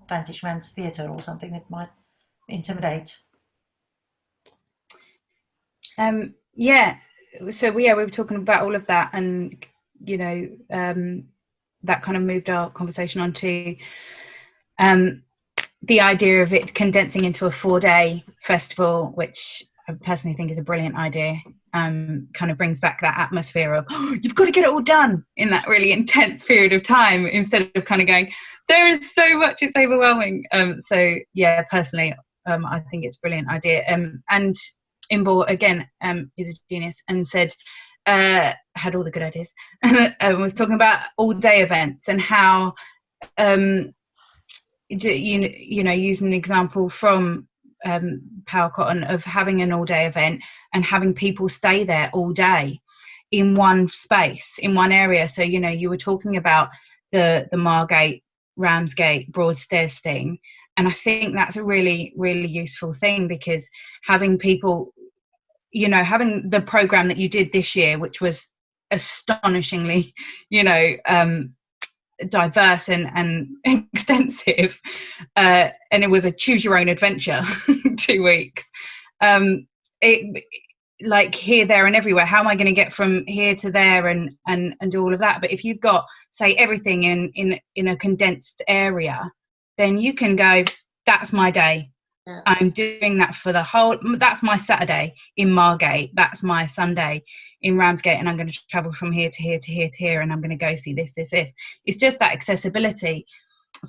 Vantage Man's Theatre or something that might intimidate. So we were talking about all of that, and that kind of moved our conversation on to the idea of it condensing into a 4-day festival, which I personally think is a brilliant idea. Kind of brings back that atmosphere of, you've got to get it all done in that really intense period of time, instead of kind of going, there is so much, it's overwhelming. Personally, I think it's a brilliant idea. And Inbal, again, is a genius, and said, had all the good ideas, and was talking about all-day events and how, using an example from Power Cotton of having an all-day event and having people stay there all day in one space, in one area. So you were talking about the Margate, Ramsgate, Broadstairs thing, and I think that's a really, really useful thing, because having people, having the program that you did this year, which was astonishingly, diverse and extensive, and it was a choose your own adventure 2 weeks. It like here, there and everywhere. How am I going to get from here to there and do all of that? But if you've got, say, everything in a condensed area, then you can go, that's my day. Yeah. I'm doing that for the whole, that's my Saturday in Margate, that's my Sunday in Ramsgate, and I'm going to travel from here to here to here to here, and I'm going to go see this. It's just that accessibility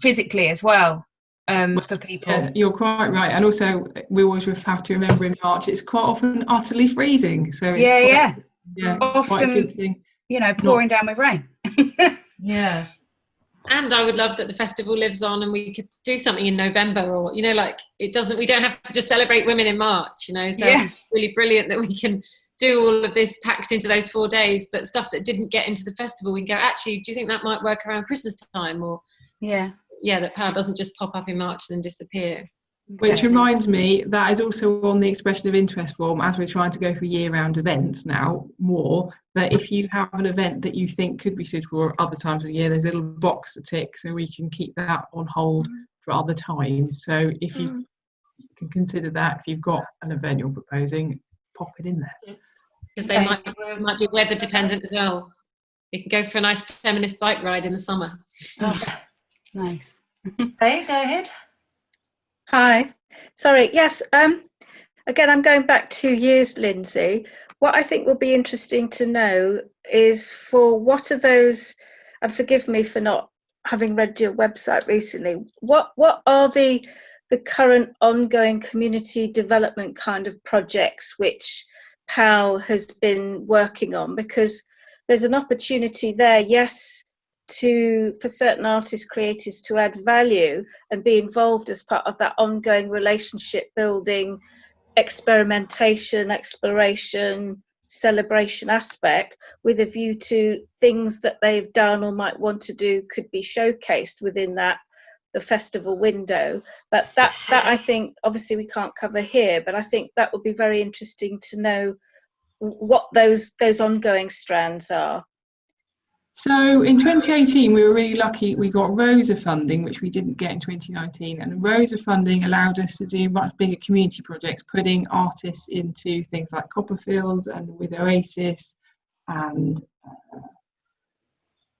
physically as well. For people. Yeah, you're quite right, and also we always have to remember in March it's quite often utterly freezing, so it's often quite a good thing, pouring down with rain. Yeah. And I would love that the festival lives on, and we could do something in November, or we don't have to just celebrate women in March, so it's really brilliant that we can do all of this packed into those 4 days, but stuff that didn't get into the festival, we can go, actually, do you think that might work around Christmas time? Or that POW doesn't just pop up in March and then disappear. Which reminds me, that is also on the expression of interest form, as we're trying to go for year-round events now more, that if you have an event that you think could be suitable for other times of the year, there's a little box to tick so we can keep that on hold for other times. So if you can consider that, if you've got an event you're proposing, pop it in there. Because they might be weather dependent as well. You can go for a nice feminist bike ride in the summer. Nice. Hey, go ahead. Hi. Sorry. Yes. Again, I'm going back 2 years, Lindsay. What I think will be interesting to know is for what are those, and forgive me for not having read your website recently, what are the current ongoing community development kind of projects which POW has been working on? Because there's an opportunity there, yes, for certain artists, creators to add value and be involved as part of that ongoing relationship building, experimentation, exploration, celebration aspect, with a view to things that they've done or might want to do could be showcased within the festival window. But that I think, obviously we can't cover here, but I think that would be very interesting to know what those ongoing strands are. So in 2018, we were really lucky. We got ROSA funding, which we didn't get in 2019. And ROSA funding allowed us to do much bigger community projects, putting artists into things like Copperfields and with Oasis and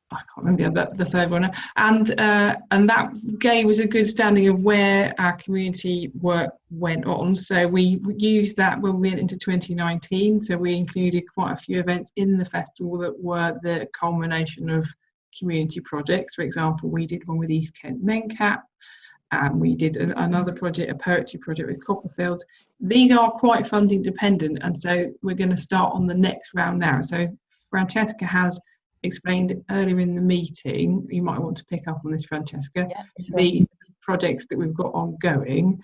I can't remember the third one. And that gave us a good standing of where our community work went on. So we used that when we went into 2019. So we included quite a few events in the festival that were the culmination of community projects. For example, we did one with East Kent Mencap, and we did another project, a poetry project with Copperfield. These are quite funding dependent, and so we're going to start on the next round now. So Francesca has explained earlier in the meeting, you might want to pick up on this, Francesca, the projects that we've got ongoing,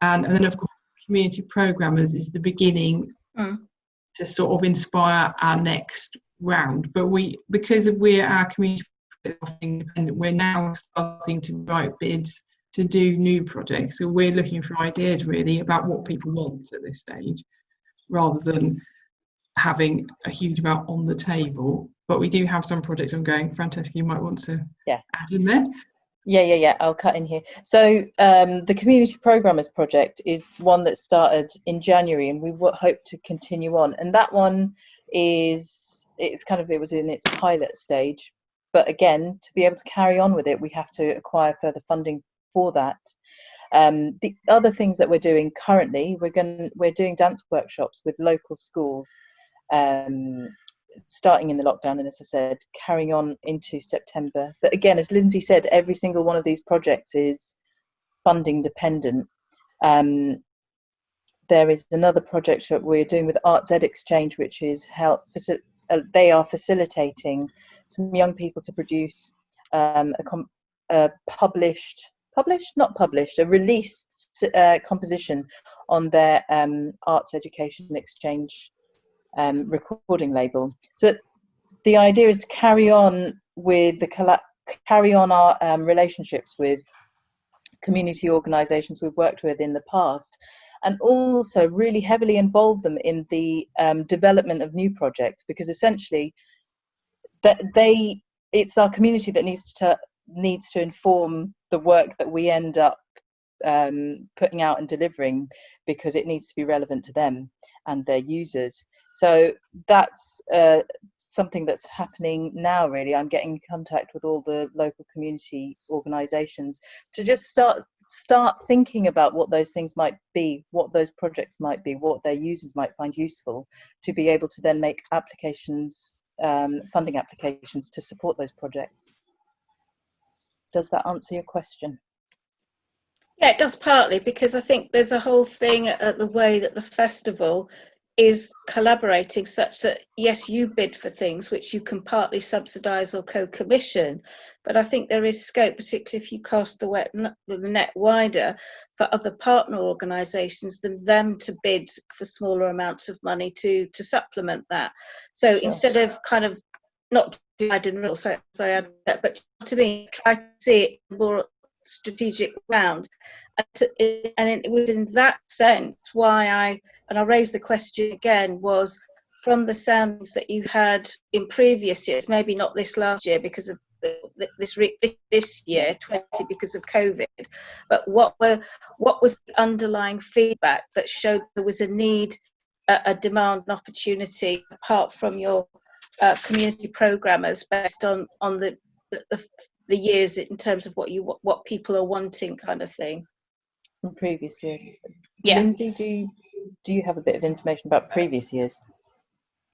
and then of course community programmers is the beginning to sort of inspire our next round. But because we're our community independent, we're now starting to write bids to do new projects, so we're looking for ideas really about what people want at this stage rather than having a huge amount on the table. But we do have some projects ongoing. Francesca, you might want to add in there. Yeah, I'll cut in here. So the Community Programmers Project is one that started in January, and we hope to continue on. And that one it was in its pilot stage. But again, to be able to carry on with it, we have to acquire further funding for that. The other things that we're doing currently, we're doing dance workshops with local schools, starting in the lockdown, and as I said, carrying on into September. But again, as Lindsay said, every single one of these projects is funding dependent. There is another project that we're doing with Arts Ed Exchange, which is they are facilitating some young people to produce a released composition on their Arts Education Exchange recording label. So the idea is to carry on with our relationships with community organisations we've worked with in the past, and also really heavily involve them in the development of new projects, because essentially that it's our community that needs to inform the work that we end up putting out and delivering, because it needs to be relevant to them and their users. So that's something that's happening now, really. I'm getting in contact with all the local community organisations to just start thinking about what those things might be, what those projects might be, what their users might find useful, to be able to then make applications, funding applications to support those projects. Does that answer your question? Yeah, it does, partly, because I think there's a whole thing at the way that the festival is collaborating, such that, yes, you bid for things which you can partly subsidise or co-commission, but I think there is scope, particularly if you cast the net wider, for other partner organisations than them to bid for smaller amounts of money to supplement that. So sure. Instead of kind of not divided and rule, but to me, try to see it more strategic round, and it was in that sense why I'll raise the question again, was from the sounds that you had in previous years, maybe not this last year because of this year 20 because of COVID, but what was the underlying feedback that showed there was a need, a demand, an opportunity, apart from your community programmers, based on the years in terms of what people are wanting, kind of thing, from previous years? Yeah. Lindsay, do you have a bit of information about previous years?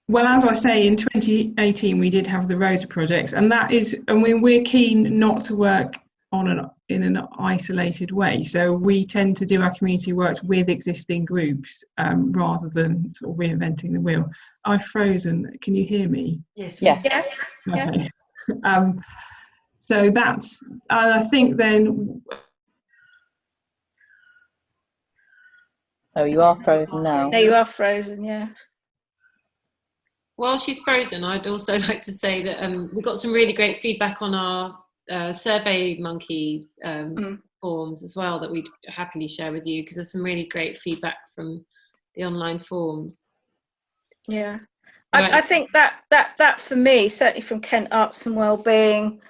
Well, as I say, in 2018 we did have the Rota projects, and that is, and we're keen not to work in an isolated way. So we tend to do our community work with existing groups rather than sort of reinventing the wheel. I've frozen. Can you hear me? Yes. Yeah. Okay. So that's, I think then. Oh, you are frozen now. There you are frozen, yeah. While she's frozen, I'd also like to say that we got some really great feedback on our Survey Monkey forms as well, that we'd happily share with you, because there's some really great feedback from the online forms. Yeah, right. I think that for me, certainly from Kent Arts and Wellbeing,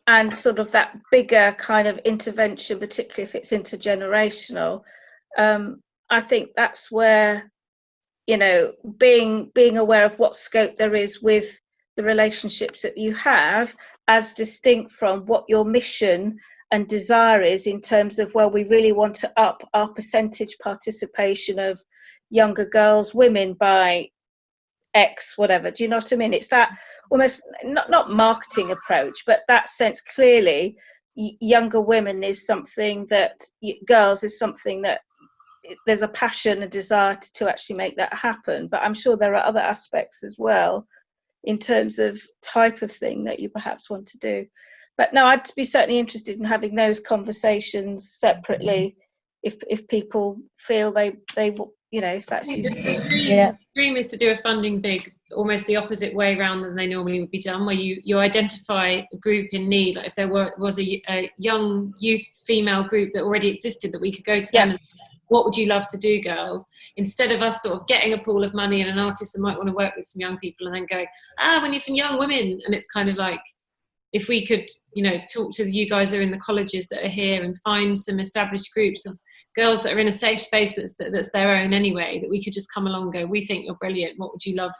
and sort of that bigger kind of intervention, particularly if it's intergenerational, I think that's where, you know, being aware of what scope there is with the relationships that you have, as distinct from what your mission and desire is in terms of, well, we really want to up our percentage participation of younger girls, women by X, whatever. Do you know what I mean? It's that almost not marketing approach, but that sense, clearly younger women is something that, girls is something that there's a passion, a desire to actually make that happen. But I'm sure there are other aspects as well in terms of type of thing that you perhaps want to do. But no, I'd be certainly interested in having those conversations separately if people feel they you know, if that's useful. The dream is to do a funding big, almost the opposite way around than they normally would be done, where you identify a group in need. Like if there was a young youth female group that already existed, that we could go to them and, what would you love to do, girls? Instead of us sort of getting a pool of money and an artist that might want to work with some young people and then going, we need some young women. And it's kind of like, if we could, you know, talk to you guys that are in the colleges that are here and find some established groups of girls that are in a safe space that's their own anyway, that we could just come along and go, we think you're brilliant. What would you love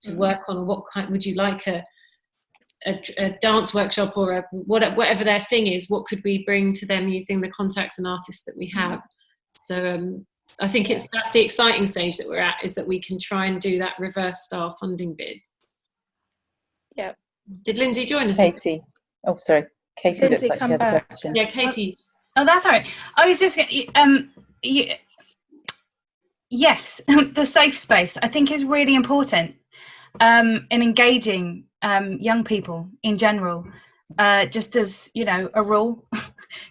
to work on? Or what kind would you like a dance workshop or whatever their thing is? What could we bring to them using the contacts and artists that we have? So I think that's the exciting stage that we're at, is that we can try and do that reverse style funding bid. Yeah. Did Lindsay join us? Katie. Oh, sorry. Katie looks like she has a question. Yeah, Katie. Oh, that's all right. I was just yes, the safe space I think is really important in engaging young people in general. Just as, you know, a rule,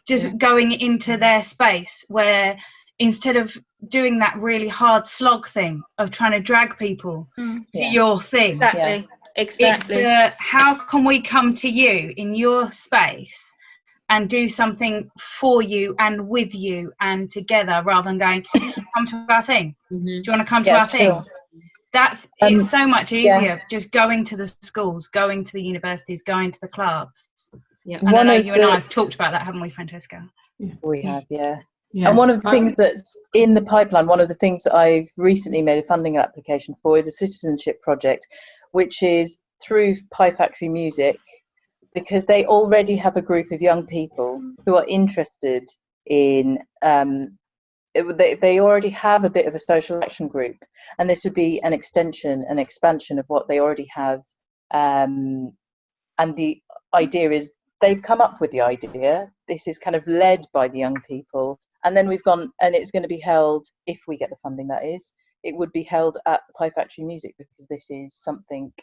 just going into their space where, instead of doing that really hard slog thing of trying to drag people to your thing. Exactly. It's how can we come to you in your space and do something for you and with you and together, rather than going, come to our thing. Do you want to come to our thing? It's so much easier yeah. just going to the schools, going to the universities, going to the clubs. Yeah. And I know you and I have talked about that, haven't we, Francesca? We have, yeah. Yes. And one of the things that's in the pipeline, one of the things that I've recently made a funding application for is a citizenship project, which is through Pie Factory Music, because they already have a group of young people who are interested in, they already have a bit of a social action group, and this would be an extension, an expansion of what they already have. And the idea is they've come up with the idea. This is kind of led by the young people. And then we've gone, and it's going to be held, if we get the funding, that is, it would be held at Pie Factory Music, because this is something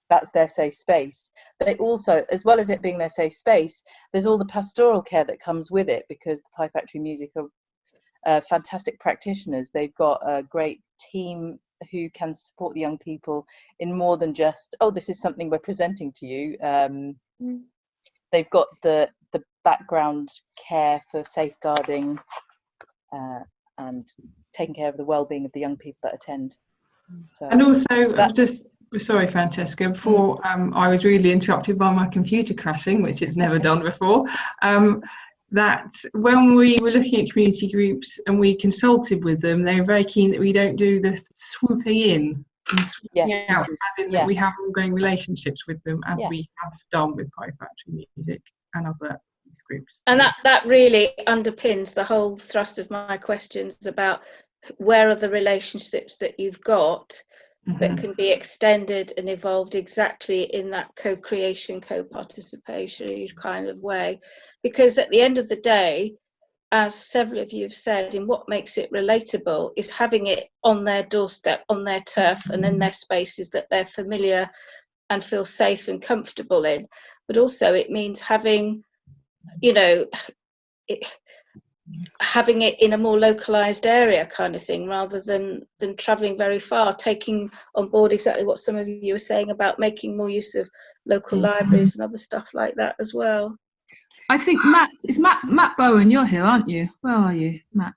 that's their safe space. They also, as well as it being their safe space, there's all the pastoral care that comes with it, because the Pie Factory Music are fantastic practitioners. They've got a great team who can support the young people in more than just, oh, this is something we're presenting to you. They've got the background care for safeguarding and taking care of the well-being of the young people that attend. So, and also, sorry, Francesca, before I was really interrupted by my computer crashing, which it's never done before, that when we were looking at community groups and we consulted with them, they were very keen that we don't do the swooping in and swooping out, as in that we have ongoing relationships with them, as we have done with Pie Factory Music and other youth groups. And that really underpins the whole thrust of my questions about where are the relationships that you've got that can be extended and evolved exactly in that co-creation, co-participation kind of way. Because at the end of the day, as several of you have said, in what makes it relatable is having it on their doorstep, on their turf, and in their spaces that they're familiar and feel safe and comfortable in. But also it means having, you know, having it in a more localized area kind of thing, rather than traveling very far, taking on board exactly what some of you were saying about making more use of local libraries and other stuff like that as well. I think Matt Bowen, you're here, aren't you? Where are you, Matt?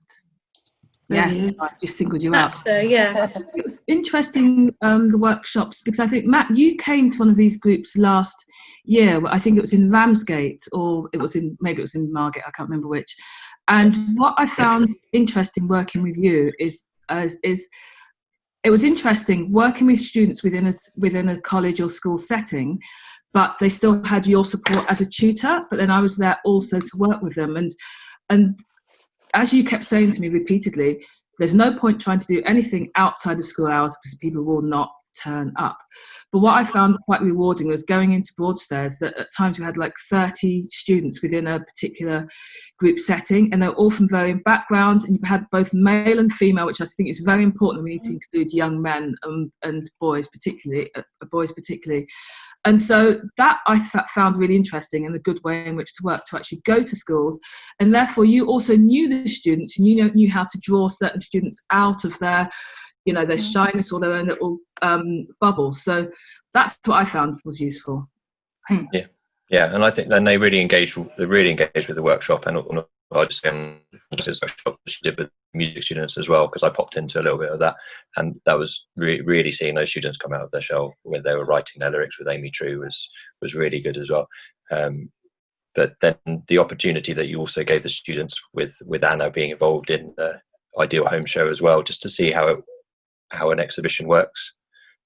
Yes, I just singled you out. Yes. It was interesting, the workshops, because I think, Matt, you came to one of these groups last year. I think it was in Ramsgate, or maybe it was in Margate, I can't remember which. And what I found interesting working with you is it was interesting working with students within a college or school setting, but they still had your support as a tutor. But then I was there also to work with them, and as you kept saying to me repeatedly, there's no point trying to do anything outside of school hours because people will not turn up. But what I found quite rewarding was going into Broadstairs, that at times we had like 30 students within a particular group setting, and they're all from varying backgrounds, and you had both male and female, which I think is very important. We need to include young men and boys particularly. And so that I found really interesting, and a good way in which to work, to actually go to schools. And therefore you also knew the students, and you knew how to draw certain students out of their, you know, their shyness or their own little bubbles. So that's what I found was useful. Yeah, and I think then they really engaged with the workshop, and I just workshop she did with music students as well, because I popped into a little bit of that, and that was really seeing those students come out of their shell when they were writing their lyrics with Amy True was really good as well. But then the opportunity that you also gave the students with Anna being involved in the Ideal Home Show as well, just to see how an exhibition works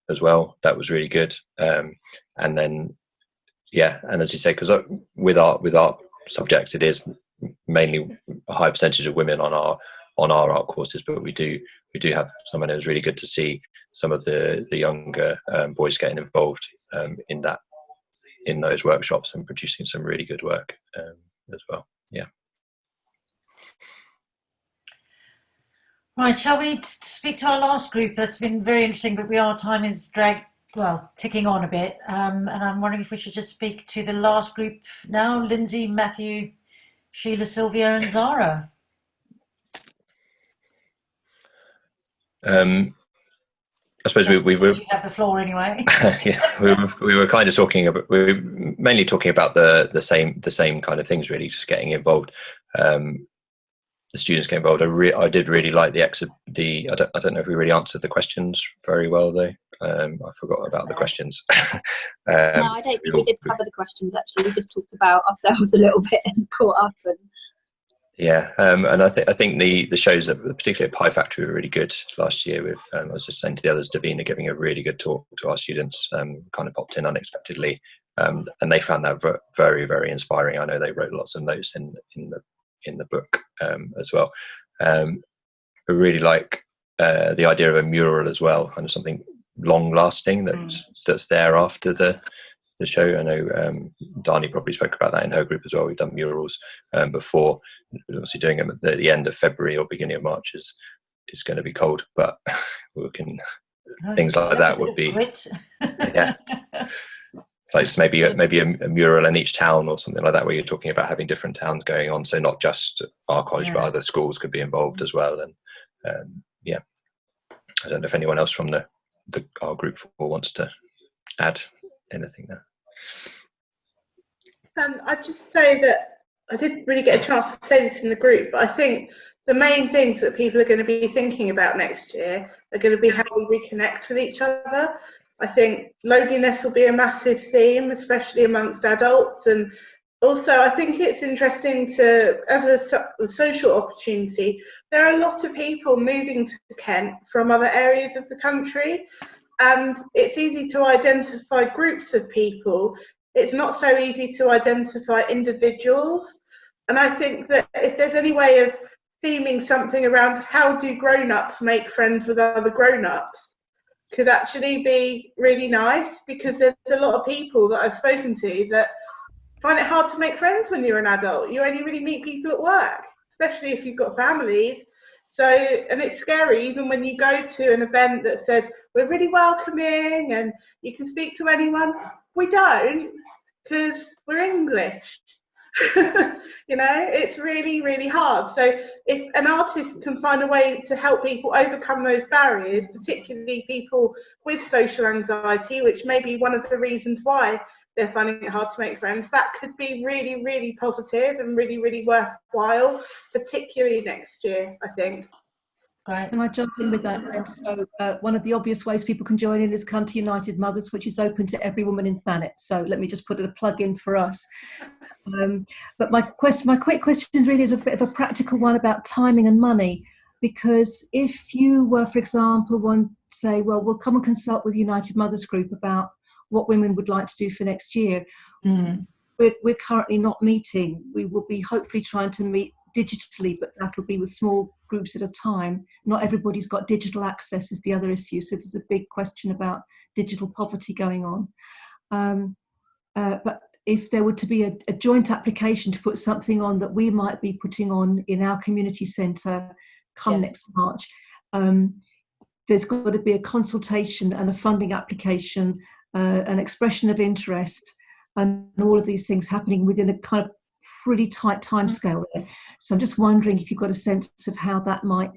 as well, that was really good. And then and as you say, because with our subjects, it is mainly a high percentage of women on our art courses, but we do have someone. It was really good to see some of the younger boys getting involved in those workshops and producing some really good work as well. Right, shall we speak to our last group? That's been very interesting, but time is ticking on a bit. And I'm wondering if we should just speak to the last group now: Lindsay, Matthew, Sheila, Sylvia, and Zara. I suppose we were. You have the floor anyway. we were kind of talking about. We were mainly talking about the same kind of things, really, just getting involved. the students get involved. I did really like I don't know if we really answered the questions very well though. I forgot about the questions. No, I don't think we did cover the questions actually. We just talked about ourselves a little bit and caught up. And yeah, and I think the shows that particularly at Pie Factory were really good last year. With I was just saying to the others, Davina giving a really good talk to our students, kind of popped in unexpectedly, and they found that very, very inspiring. I know they wrote lots of notes in the book as well. I really like the idea of a mural as well, kind of something long lasting that's there after the show. I know Dani probably spoke about that in her group as well. We've done murals before. Obviously doing them at the end of February or beginning of March is going to be cold, but we can things like that would be yeah. So it's maybe a mural in each town or something like that, where you're talking about having different towns going on. So not just our college, but other schools could be involved as well. And yeah, I don't know if anyone else from our group wants to add anything there. I'd just say that I didn't really get a chance to say this in the group, but I think the main things that people are going to be thinking about next year are going to be how we reconnect with each other. I think loneliness will be a massive theme, especially amongst adults. And also, I think it's interesting as a social opportunity, there are a lot of people moving to Kent from other areas of the country, and it's easy to identify groups of people. It's not so easy to identify individuals. And I think that if there's any way of theming something around how do grown-ups make friends with other grown-ups, could actually be really nice, because there's a lot of people that I've spoken to that find it hard to make friends when you're an adult. You only really meet people at work, especially if you've got families. So, and it's scary even when you go to an event that says we're really welcoming and you can speak to anyone. We don't, because we're English. You know, it's really, really hard. So if an artist can find a way to help people overcome those barriers, particularly people with social anxiety, which may be one of the reasons why they're finding it hard to make friends, that could be really, really positive and really, really worthwhile, particularly next year, I think. Right. Can I jump in with that? So one of the obvious ways people can join in is come to United Mothers, which is open to every woman in Thanet. So let me just put a plug in for us. But my quick question really is a bit of a practical one about timing and money, because if you were, for example, one say, well, we'll come and consult with United Mothers Group about what women would like to do for next year. We're currently not meeting. We will be hopefully trying to meet digitally, but that'll be with small groups at a time. Not everybody's got digital access is the other issue. So there's a big question about digital poverty going on. But if there were to be a joint application to put something on that we might be putting on in our community centre come next March, there's got to be a consultation and a funding application, an expression of interest, and all of these things happening within a kind of pretty tight timescale there. So I'm just wondering if you've got a sense of how that might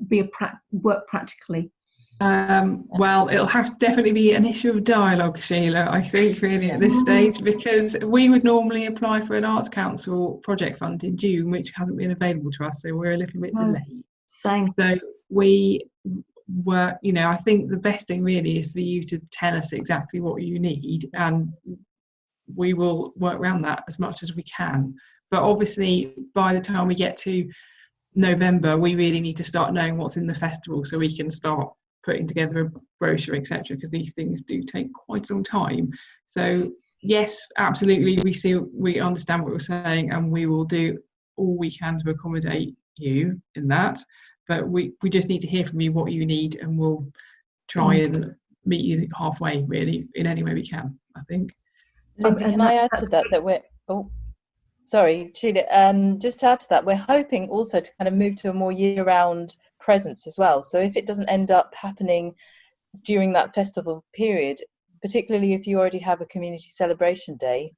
be work practically. Well, it'll have to definitely be an issue of dialogue, Sheila, I think, really, at this stage, because we would normally apply for an Arts Council project fund in June, which hasn't been available to us, so we're a little bit delayed. Same. So we were, you know, I think the best thing really is for you to tell us exactly what you need, and we will work around that as much as we can. But obviously, by the time we get to November, we really need to start knowing what's in the festival so we can start putting together a brochure, etc., because these things do take quite some time. So yes, absolutely, we understand what you're saying, and we will do all we can to accommodate you in that. But we just need to hear from you what you need, and we'll try and meet you halfway, really, in any way we can, I think. Lindsay, can I add to that we're sorry, Sheila, just to add to that, we're hoping also to kind of move to a more year-round presence as well. So if it doesn't end up happening during that festival period, particularly if you already have a community celebration day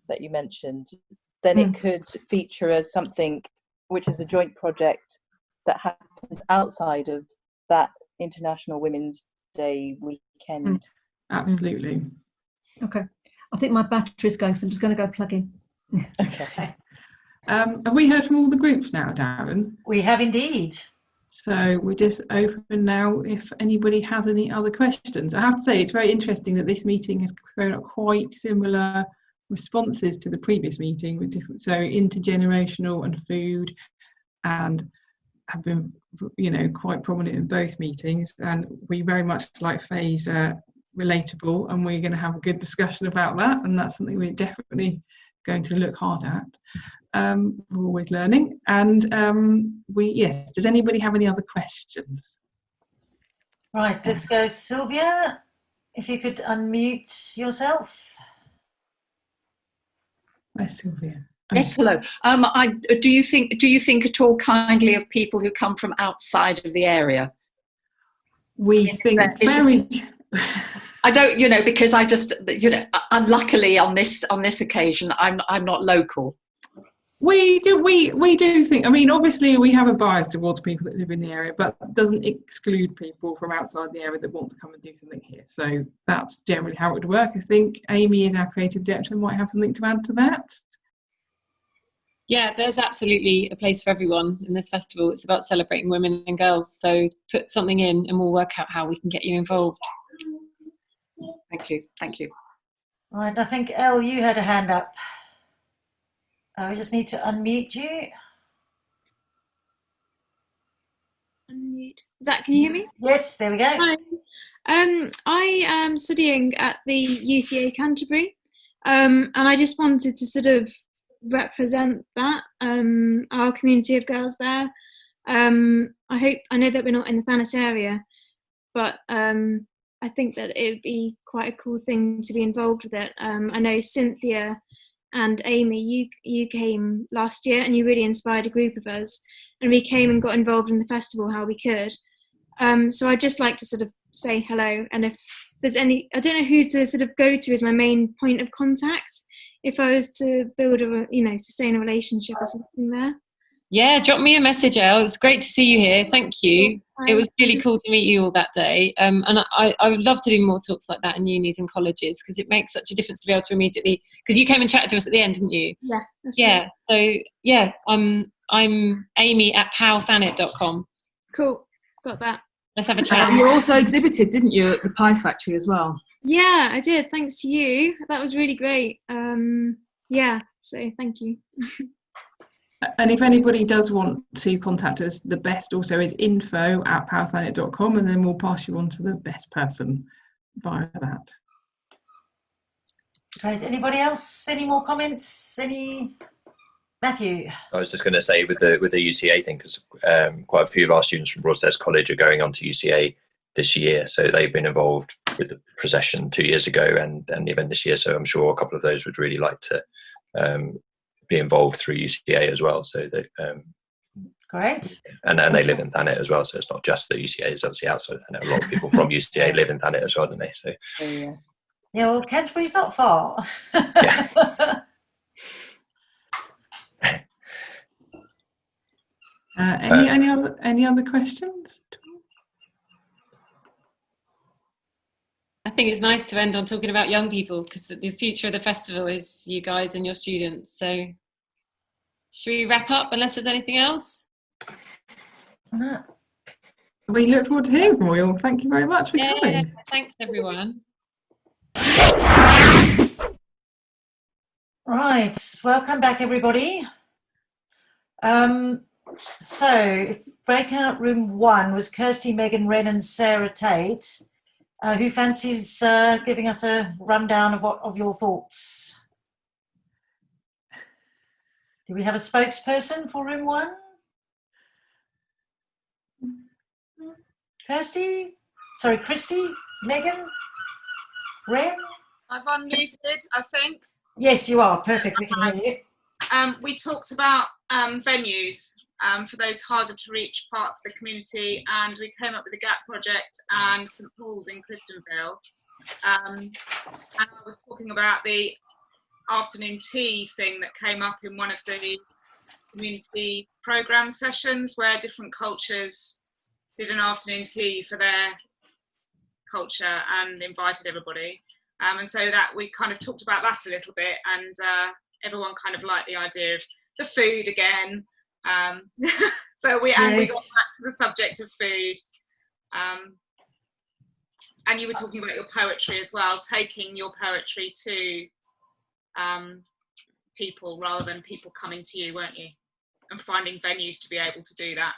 that you mentioned, then it could feature as something which is a joint project that happens outside of that International Women's Day weekend. Absolutely. Okay. I think my battery's going, so I'm just going to go plug in. Okay. Have we heard from all the groups now, Darren? We have indeed. So we're just open now if anybody has any other questions. I have to say it's very interesting that this meeting has thrown up quite similar responses to the previous meeting with different, so intergenerational and food, and have been, you know, quite prominent in both meetings. And we very much like Faye's relatable, and we're going to have a good discussion about that, and that's something we're definitely going to look hard at. We're always learning, and yes, does anybody have any other questions? Right, let's go. Sylvia, if you could unmute yourself. Where's Sylvia? Yes, hello. Do you think at all kindly of people who come from outside of the area? We think very. I don't, you know, because I just, you know, unluckily on this occasion, I'm not local. We do think, I mean, obviously we have a bias towards people that live in the area, but it doesn't exclude people from outside the area that want to come and do something here. So that's generally how it would work. I think Amy, is our creative director, might have something to add to that. Yeah, there's absolutely a place for everyone in this festival. It's about celebrating women and girls. So put something in and we'll work out how we can get you involved. Thank you. Thank you. All right, I think, Elle, you had a hand up. We just need to unmute you. Unmute. Can you hear me? Yes, there we go. Hi. I am studying at the UCA Canterbury, and I just wanted to sort of represent that, our community of girls there. I know that we're not in the Thanet area, but I think that it would be quite a cool thing to be involved with it. I know Cynthia and Amy, you came last year and you really inspired a group of us, and we came and got involved in the festival how we could. So I'd just like to sort of say hello, and if there's any, I don't know who to sort of go to as my main point of contact if I was to build a, you know, sustain a relationship or something there. Yeah, drop me a message, Elle. It's great to see you here. Thank you. It was really cool to meet you all that day. And I would love to do more talks like that in unis and colleges, because it makes such a difference to be able to immediately, because you came and chatted to us at the end, didn't you? Yeah. That's right. So yeah, I'm amy@powthanet.com. Cool. Got that. Let's have a chat. You also exhibited, didn't you, at the Pie Factory as well? Yeah, I did. Thanks to you. That was really great. Yeah, so thank you. And if anybody does want to contact us, the best also is info@powthanet.com, and then we'll pass you on to the best person via that. Right. Anybody else? Any more comments? Matthew? I was just going to say with the UCA thing, because quite a few of our students from Broadstairs College are going on to UCA this year, so they've been involved with the procession 2 years ago and the event this year. So I'm sure a couple of those would really like to be involved through UCA as well. So they great, and they live in Thanet as well. So it's not just the UCA; it's obviously outside of Thanet. A lot of people from UCA live in Thanet as well, don't they? So yeah. Well, Canterbury's not far. Any other questions? I think it's nice to end on talking about young people, because the future of the festival is you guys and your students. So should we wrap up unless there's anything else? No. We look forward to hearing from you all. Thank you very much for coming. Thanks, everyone. Right, welcome back, everybody. So, breakout room 1 was Kirsty, Megan Wren and Sarah Tate. Who fancies giving us a rundown of your thoughts? Do we have a spokesperson for room 1? Kirsty? Sorry, Christy? Megan? Wren? I've unmuted, I think. Yes, you are. Perfect. We can hear you. We talked about venues for those harder to reach parts of the community, and we came up with the GAP project and St Paul's in Cliftonville. And I was talking about the afternoon tea thing that came up in one of the community programme sessions, where different cultures did an afternoon tea for their culture and invited everybody. And so that we kind of talked about that a little bit, and everyone kind of liked the idea of the food again. So we got back to the subject of food. And you were talking about your poetry as well, taking your poetry to people rather than people coming to you, weren't you? And finding venues to be able to do that.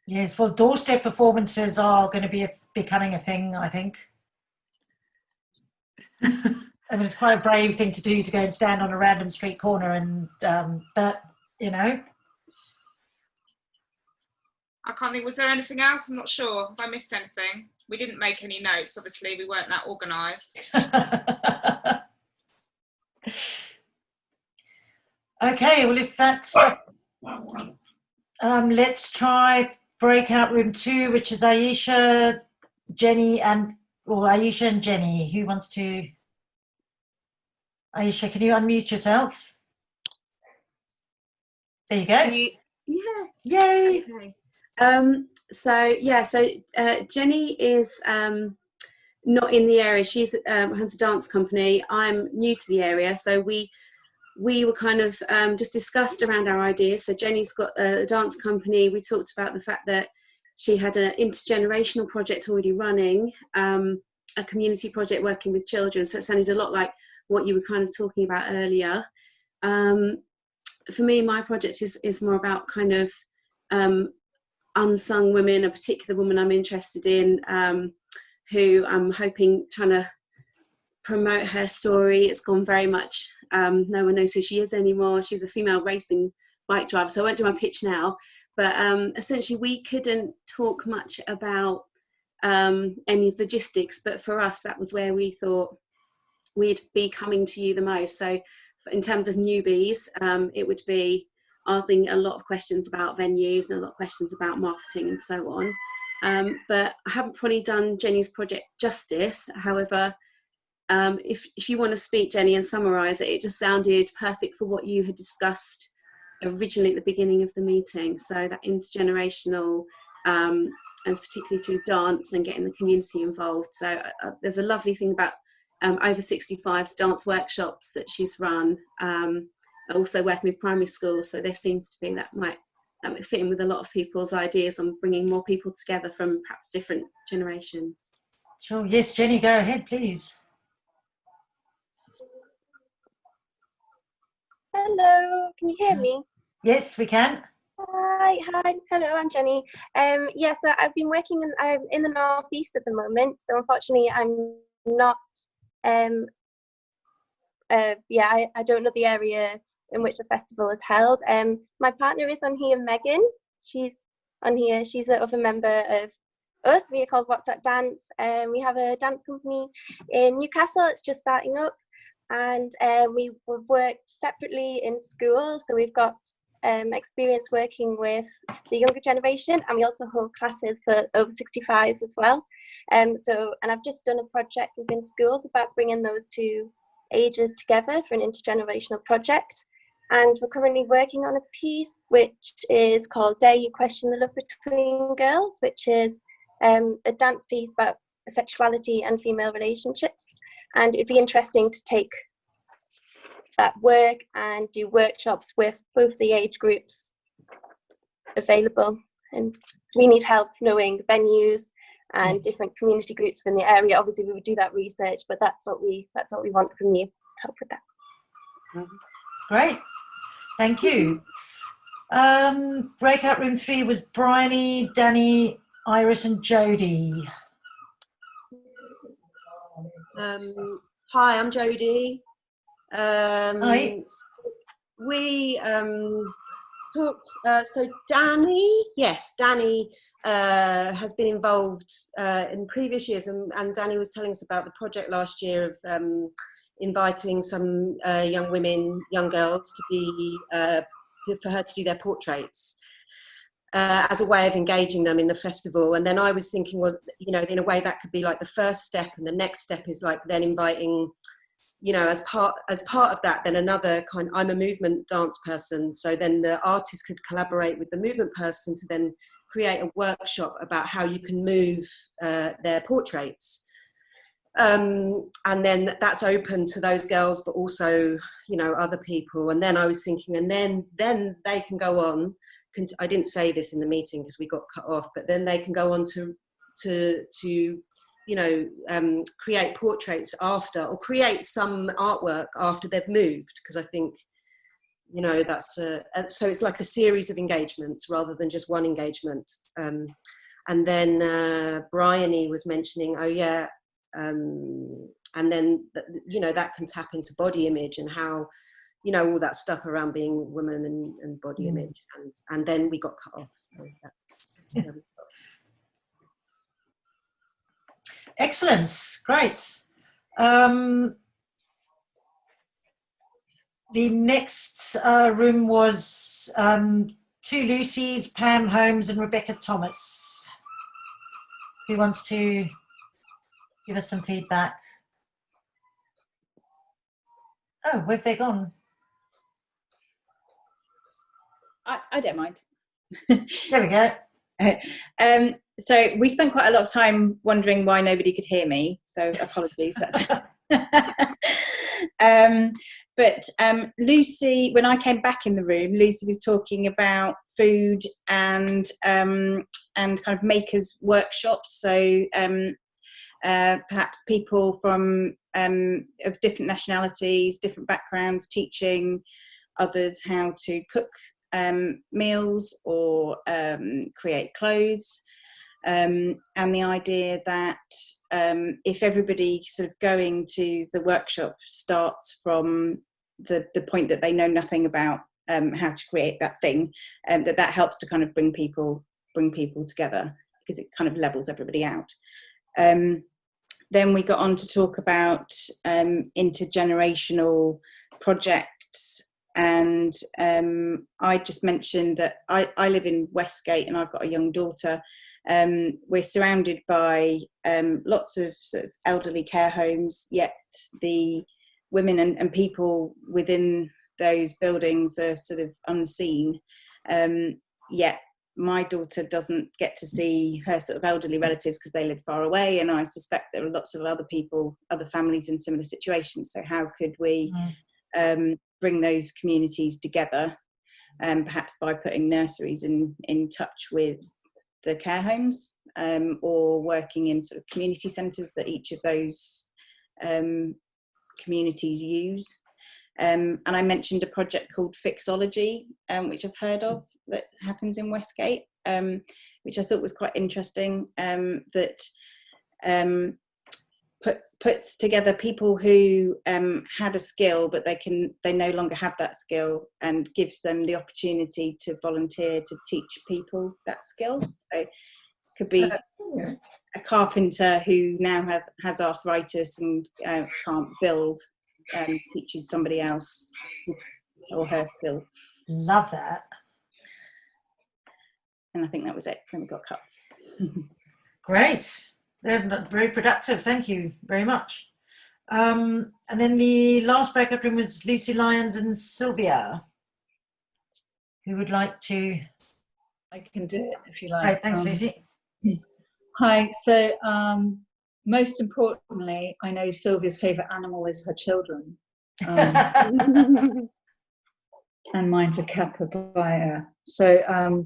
Yes, well, doorstep performances are going to be becoming a thing, I think. I mean, it's quite a brave thing to do, to go and stand on a random street corner and, but, you know. I can't think, was there anything else? I'm not sure if I missed anything. We didn't make any notes, obviously, we weren't that organised. Okay, well, if that's... let's try breakout room 2, which is Aisha, Jenny, Aisha and Jenny. Who wants to? Aisha, can you unmute yourself? There you go. Yeah. Yay. Okay. So Jenny is not in the area. She's has a dance company. I'm new to the area, so we were kind of just discussed around our ideas. So Jenny's got a dance company. We talked about the fact that she had an intergenerational project already running, a community project working with children. So it sounded a lot like what you were kind of talking about earlier. For me, my project is more about kind of unsung women, a particular woman I'm interested in, who I'm hoping, trying to promote her story. It's gone very much, no one knows who she is anymore. She's a female racing bike driver, so I won't do my pitch now, but essentially we couldn't talk much about any of the logistics, but for us that was where we thought we'd be coming to you the most. So in terms of newbies, it would be asking a lot of questions about venues and a lot of questions about marketing and so on. But I haven't probably done Jenny's project justice. However, if you want to speak, Jenny, and summarise it, it just sounded perfect for what you had discussed originally at the beginning of the meeting. So that intergenerational, and particularly through dance and getting the community involved. So there's a lovely thing about over 65's dance workshops that she's run, also working with primary schools. So there seems to be that might fit in with a lot of people's ideas on bringing more people together from perhaps different generations. Sure. Yes, Jenny, go ahead, please. Hello, can you hear me? Yes, we can. Hi, hello, I'm Jenny. So I've been working in the northeast at the moment, so unfortunately I'm not, I don't know the area in which the festival is held. My partner is on here, Megan. She's on here. She's a member of us. We are called What's That Dance. We have a dance company in Newcastle. It's just starting up, and we've worked separately in schools. So we've got experience working with the younger generation, and we also hold classes for over 65s as well. And I've just done a project within schools about bringing those two ages together for an intergenerational project. And we're currently working on a piece which is called Dare You Question the Love Between Girls, which is a dance piece about sexuality and female relationships. And it'd be interesting to take that work and do workshops with both the age groups available. And we need help knowing venues and different community groups within the area. Obviously we would do that research, but that's what we want from you, to help with that. Great, thank you. Breakout room 3 was Bryony, Danny, Iris and Jodie. Hi, I'm Jodie. Hi. We talked, so Danny has been involved in previous years, and Danny was telling us about the project last year of inviting some young girls to be, for her to do their portraits as a way of engaging them in the festival. And then I was thinking, well, you know, in a way that could be like the first step, and the next step is like then inviting, you know, as part of that, then another kind, I'm a movement dance person, so then the artist could collaborate with the movement person to then create a workshop about how you can move their portraits. And then that's open to those girls, but also, you know, other people. And then I was thinking, and then they can go on. I didn't say this in the meeting because we got cut off, but then they can go on to you know, create portraits after, or create some artwork after they've moved, because I think, you know, that's so it's like a series of engagements rather than just one engagement. And then Bryony was mentioning, oh yeah, and then, you know, that can tap into body image and how, you know, all that stuff around being women and body image, and then we got cut off. So that's Excellent, great. The next room was two Lucys, Pam Holmes and Rebecca Thomas. Who wants to give us some feedback? Oh, where have they gone? I don't mind. There we go. So we spent quite a lot of time wondering why nobody could hear me. So apologies. But Lucy, when I came back in the room, Lucy was talking about food and kind of makers workshops. So perhaps people from of different nationalities, different backgrounds, teaching others how to cook meals or create clothes. And the idea that if everybody sort of going to the workshop starts from the point that they know nothing about how to create that thing, that helps to kind of bring people together, because it kind of levels everybody out. Then we got on to talk about intergenerational projects. And I just mentioned that I live in Westgate and I've got a young daughter. We're surrounded by lots of sort of elderly care homes, yet the women and people within those buildings are sort of unseen. Yet my daughter doesn't get to see her sort of elderly relatives because they live far away, and I suspect there are lots of other people, other families in similar situations. So how could we bring those communities together, perhaps by putting nurseries in touch with the care homes, or working in sort of community centres that each of those communities use. And I mentioned a project called Fixology, which I've heard of, that happens in Westgate, which I thought was quite interesting, that puts together people who had a skill, but they no longer have that skill, and gives them the opportunity to volunteer to teach people that skill. So it could be a carpenter who now has arthritis and can't build, teaches somebody else his or her skill. Love that. And I think that was it. Then we got cut. Great. They're very productive. Thank you very much. And then the last breakout room was Lucy Lyons and Sylvia. Who would like to? I can do it if you like. Right, thanks, Lucy. Hi. So most importantly, I know Sylvia's favourite animal is her children. And mine's a capybara. So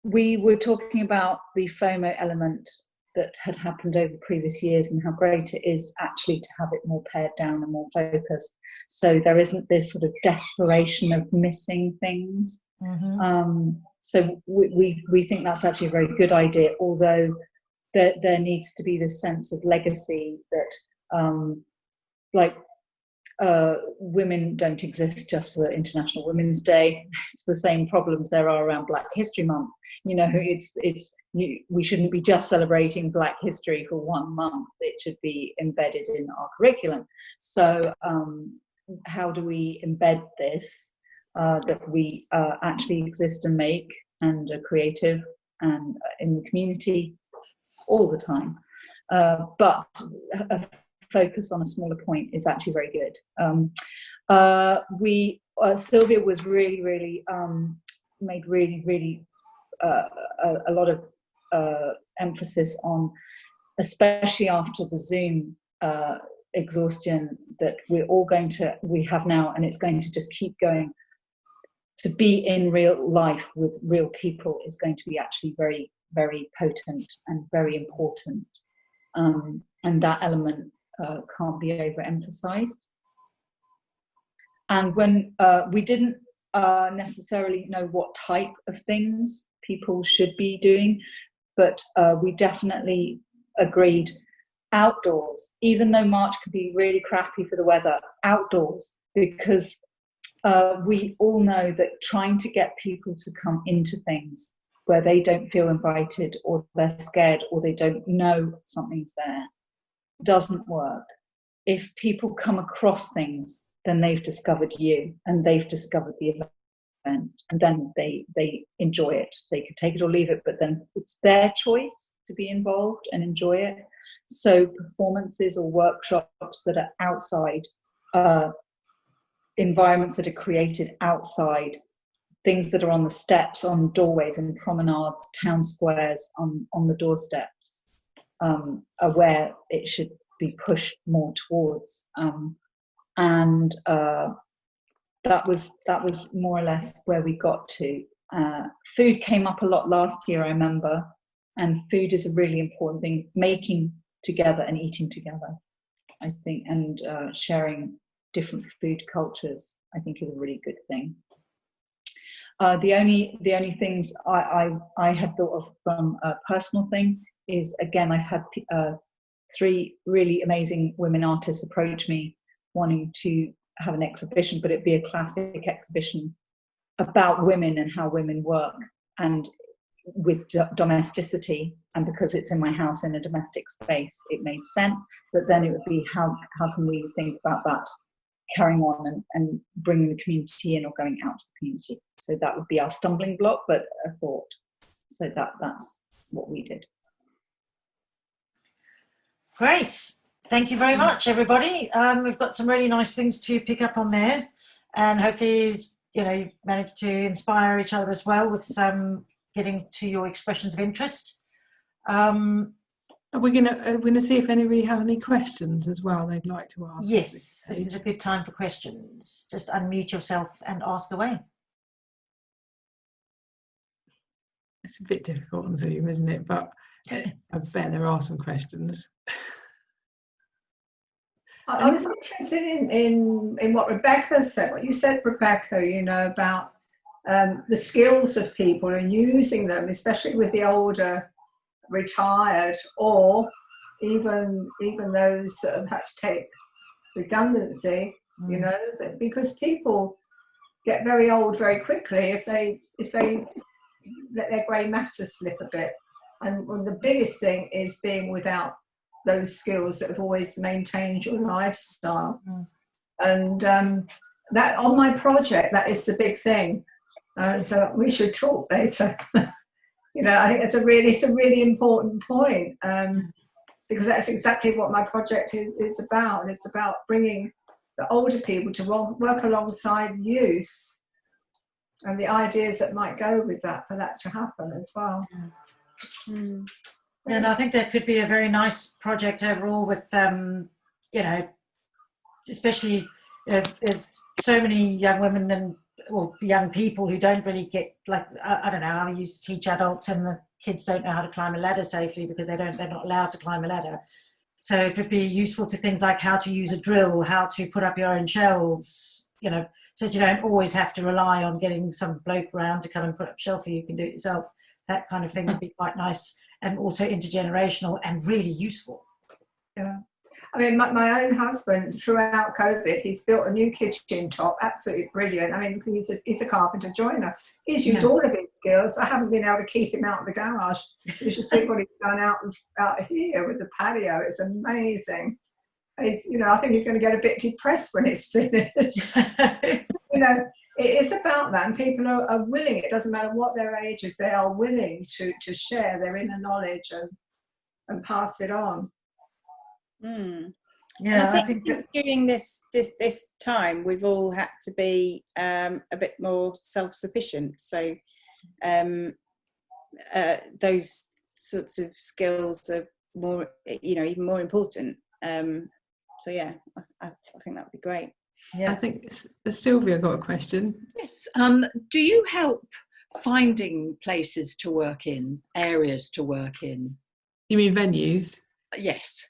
we were talking about the FOMO element that had happened over previous years, and how great it is actually to have it more pared down and more focused. So there isn't this sort of desperation of missing things. So we think that's actually a very good idea, although there needs to be this sense of legacy that women don't exist just for International Women's Day. It's the same problems there are around Black History Month. You know, we shouldn't be just celebrating Black history for 1 month. It should be embedded in our curriculum. So how do we embed this, that we actually exist and make and are creative and in the community all the time? But focus on a smaller point is actually very good. Sylvia was really made really a lot of emphasis on, especially after the Zoom exhaustion that we have now, and it's going to just keep going. To be in real life with real people is going to be actually very, very potent and very important. And that element can't be overemphasized. And when we didn't necessarily know what type of things people should be doing, but we definitely agreed outdoors, even though March could be really crappy for the weather, outdoors, because we all know that trying to get people to come into things where they don't feel invited, or they're scared, or they don't know something's there, doesn't work. If people come across things, then they've discovered you, and they've discovered the event, and then they enjoy it. They could take it or leave it, but then it's their choice to be involved and enjoy it. So performances or workshops that are outside, environments that are created outside, things that are on the steps, on doorways and promenades, town squares, on the doorsteps, are where it should be pushed more towards. And that was more or less where we got to. Food came up a lot last year, I remember, and food is a really important thing. Making together and eating together, I think, and sharing different food cultures, I think, is a really good thing. The only things I had thought of from a personal thing is, again, I've had 3 really amazing women artists approach me wanting to have an exhibition, but it'd be a classic exhibition about women and how women work, and with domesticity. And because it's in my house in a domestic space, it made sense. But then it would be how can we think about that carrying on and bringing the community in, or going out to the community. So that would be our stumbling block, but a thought. So that's what we did. Great. Thank you very much, everybody. We've got some really nice things to pick up on there, and hopefully, you've managed to inspire each other as well with getting to your expressions of interest. We're gonna see if anybody has any questions as well they'd like to ask. Yes, this is a good time for questions. Just unmute yourself and ask away. It's a bit difficult on Zoom, isn't it? But I bet there are some questions. I was interested in what Rebecca said, what you said, Rebecca, about the skills of people and using them, especially with the older retired, or even those that have had to take redundancy, because people get very old very quickly if they let their grey matter slip a bit. And one of the biggest thing is being without those skills that have always maintained your lifestyle. And that on my project, that is the big thing. So we should talk later. I think it's a really important point, because that's exactly what my project is about. It's about bringing the older people to work alongside youth, and the ideas that might go with that, for that to happen as well. And I think that could be a very nice project overall with, especially there's so many young women or young people who don't really get, I don't know, I used to teach adults and the kids don't know how to climb a ladder safely because they're not allowed to climb a ladder. So it could be useful to things like how to use a drill, how to put up your own shelves, so that you don't always have to rely on getting some bloke around to come and put up a shelf for you. You can do it yourself. That kind of thing would be quite nice, and also intergenerational and really useful. Yeah. I mean, my own husband, throughout COVID, he's built a new kitchen top, absolutely brilliant. I mean, he's a carpenter joiner. He's used all of his skills. I haven't been able to keep him out of the garage. You should see what he's done out here with the patio. It's amazing. I think he's going to get a bit depressed when it's finished. It's about that, and people are willing. It doesn't matter what their age is; they are willing to share their inner knowledge and pass it on. Yeah, I think during this time, we've all had to be a bit more self-sufficient. So those sorts of skills are more, even more important. So yeah, I think that would be great. Yeah. I think Sylvia got a question. Yes. Do you help finding places to work in, areas to work in? You mean venues? Yes.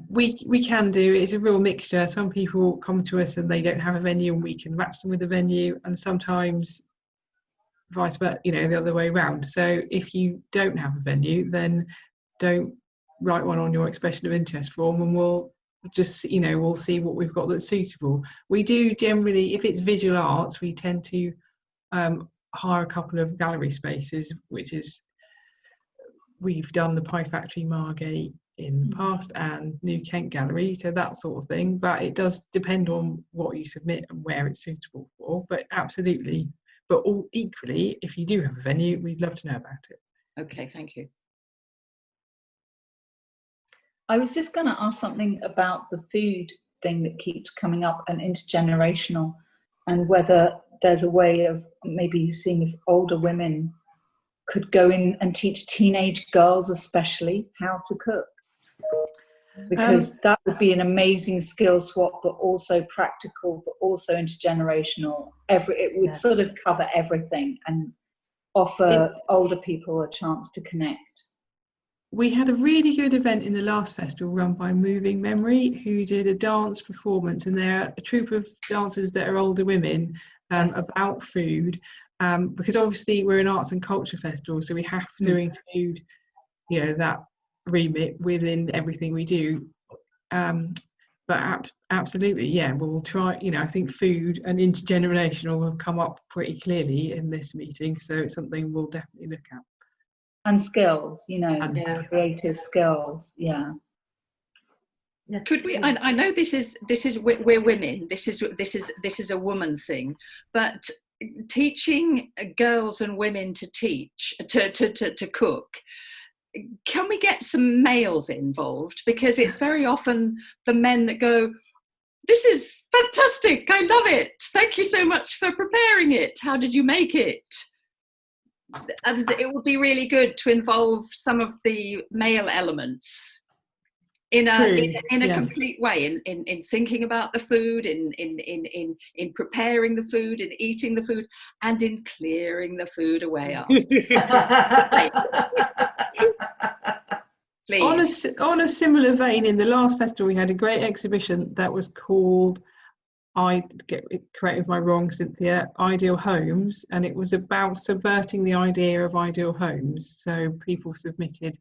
We can do. It's a real mixture. Some people come to us and they don't have a venue, and we can match them with a venue, and sometimes vice versa, the other way around. So if you don't have a venue, then don't write one on your expression of interest form, and we'll just we'll see what we've got that's suitable. We do generally, if it's visual arts, we tend to hire a couple of gallery spaces, which is, we've done the Pie Factory, Margate in the past, and New Kent Gallery, so that sort of thing. But it does depend on what you submit and where it's suitable for. But absolutely, but equally, if you do have a venue, we'd love to know about it. Okay, thank you. I was just going to ask something about the food thing that keeps coming up, and intergenerational, and whether there's a way of maybe seeing if older women could go in and teach teenage girls especially how to cook, because that would be an amazing skill swap, but also practical, but also intergenerational. It would sort of cover everything and offer older people a chance to connect. We had a really good event in the last festival run by Moving Memory, who did a dance performance, and they're a troupe of dancers that are older women about food, because obviously we're an arts and culture festival, so we have to include that remit within everything we do. But absolutely, we'll try. I think food and intergenerational have come up pretty clearly in this meeting, so it's something we'll definitely look at. And skills, creative skills, Could we? I know this is we're women. This is a woman thing, but teaching girls and women to teach to cook. Can we get some males involved? Because it's very often the men that go, "This is fantastic! I love it! Thank you so much for preparing it. How did you make it?" And it would be really good to involve some of the male elements in a complete way, in thinking about the food, in preparing the food, in eating the food, and in clearing the food away after. Please. On a similar vein, in the last festival we had a great exhibition that was called, correct me if I'm wrong, Cynthia, Ideal Homes, and it was about subverting the idea of ideal homes. So people submitted,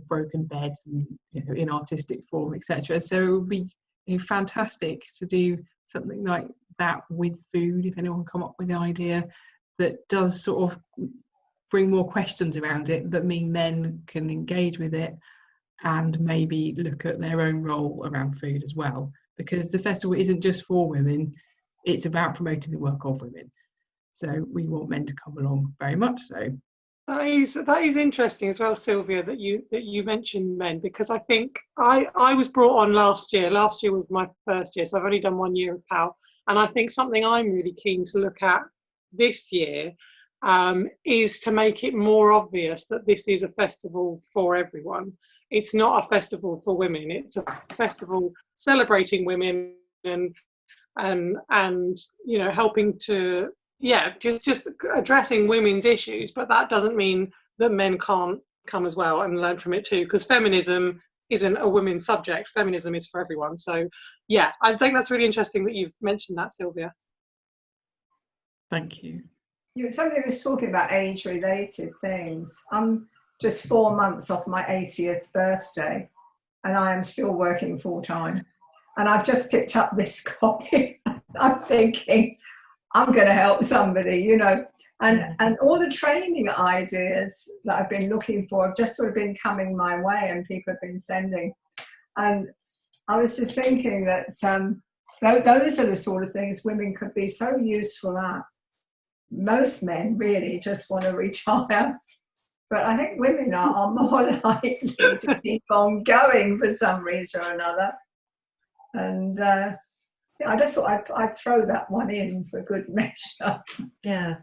broken beds and in artistic form, etc. So it would be fantastic to do something like that with food, if anyone come up with the idea that does sort of bring more questions around it, that mean men can engage with it and maybe look at their own role around food as well. Because the festival isn't just for women, it's about promoting the work of women. So we want men to come along very much so. That is interesting as well, Sylvia, that you mentioned men, because I think I was brought on last year. Last year was my first year, so I've only done 1 year of POW. And I think something I'm really keen to look at this year is to make it more obvious that this is a festival for everyone. It's not a festival for women. It's a festival celebrating women and helping to just addressing women's issues. But that doesn't mean that men can't come as well and learn from it too, because feminism isn't a women's subject. Feminism is for everyone. So I think that's really interesting that you've mentioned that, Sylvia. Thank you. Somebody was talking about age-related things. I'm just 4 months off my 80th birthday, and I am still working full-time. And I've just picked up this copy. I'm thinking, I'm going to help somebody, And all the training ideas that I've been looking for have just sort of been coming my way, and people have been sending. And I was just thinking that those are the sort of things women could be so useful at. Most men really just want to retire, but I think women are more likely to keep on going for some reason or another. And I just thought I'd throw that one in for good measure. Yeah.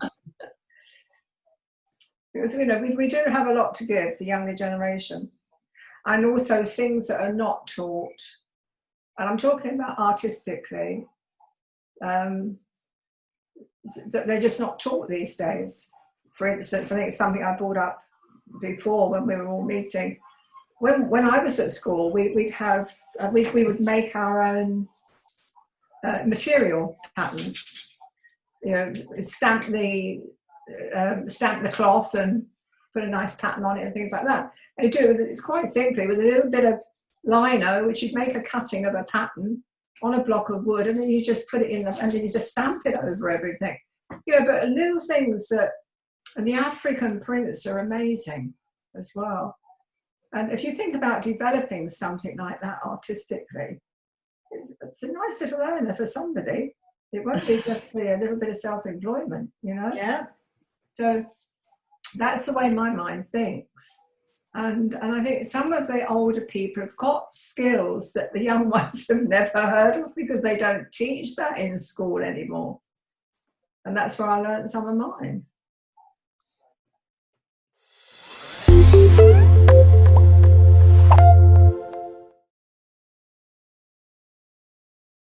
Because we do have a lot to give the younger generation. and also things that are not taught. And I'm talking about artistically. They're just not taught these days. For instance, I think it's something I brought up before when we were all meeting. When I was at school, we would make our own material patterns. You know, stamp the cloth and put a nice pattern on it and things like that. And you do it's quite simply with a little bit of lino, which you'd make a cutting of a pattern on a block of wood, and then you just put it in, and then you just stamp it over everything. You know, but little things that, and the African prints are amazing as well. And if you think about developing something like that artistically, it's a nice little earner for somebody. It won't be just a little bit of self-employment, you know? Yeah. So that's the way my mind thinks. And I think some of the older people have got skills that the young ones have never heard of because they don't teach that in school anymore. And that's where I learned some of mine.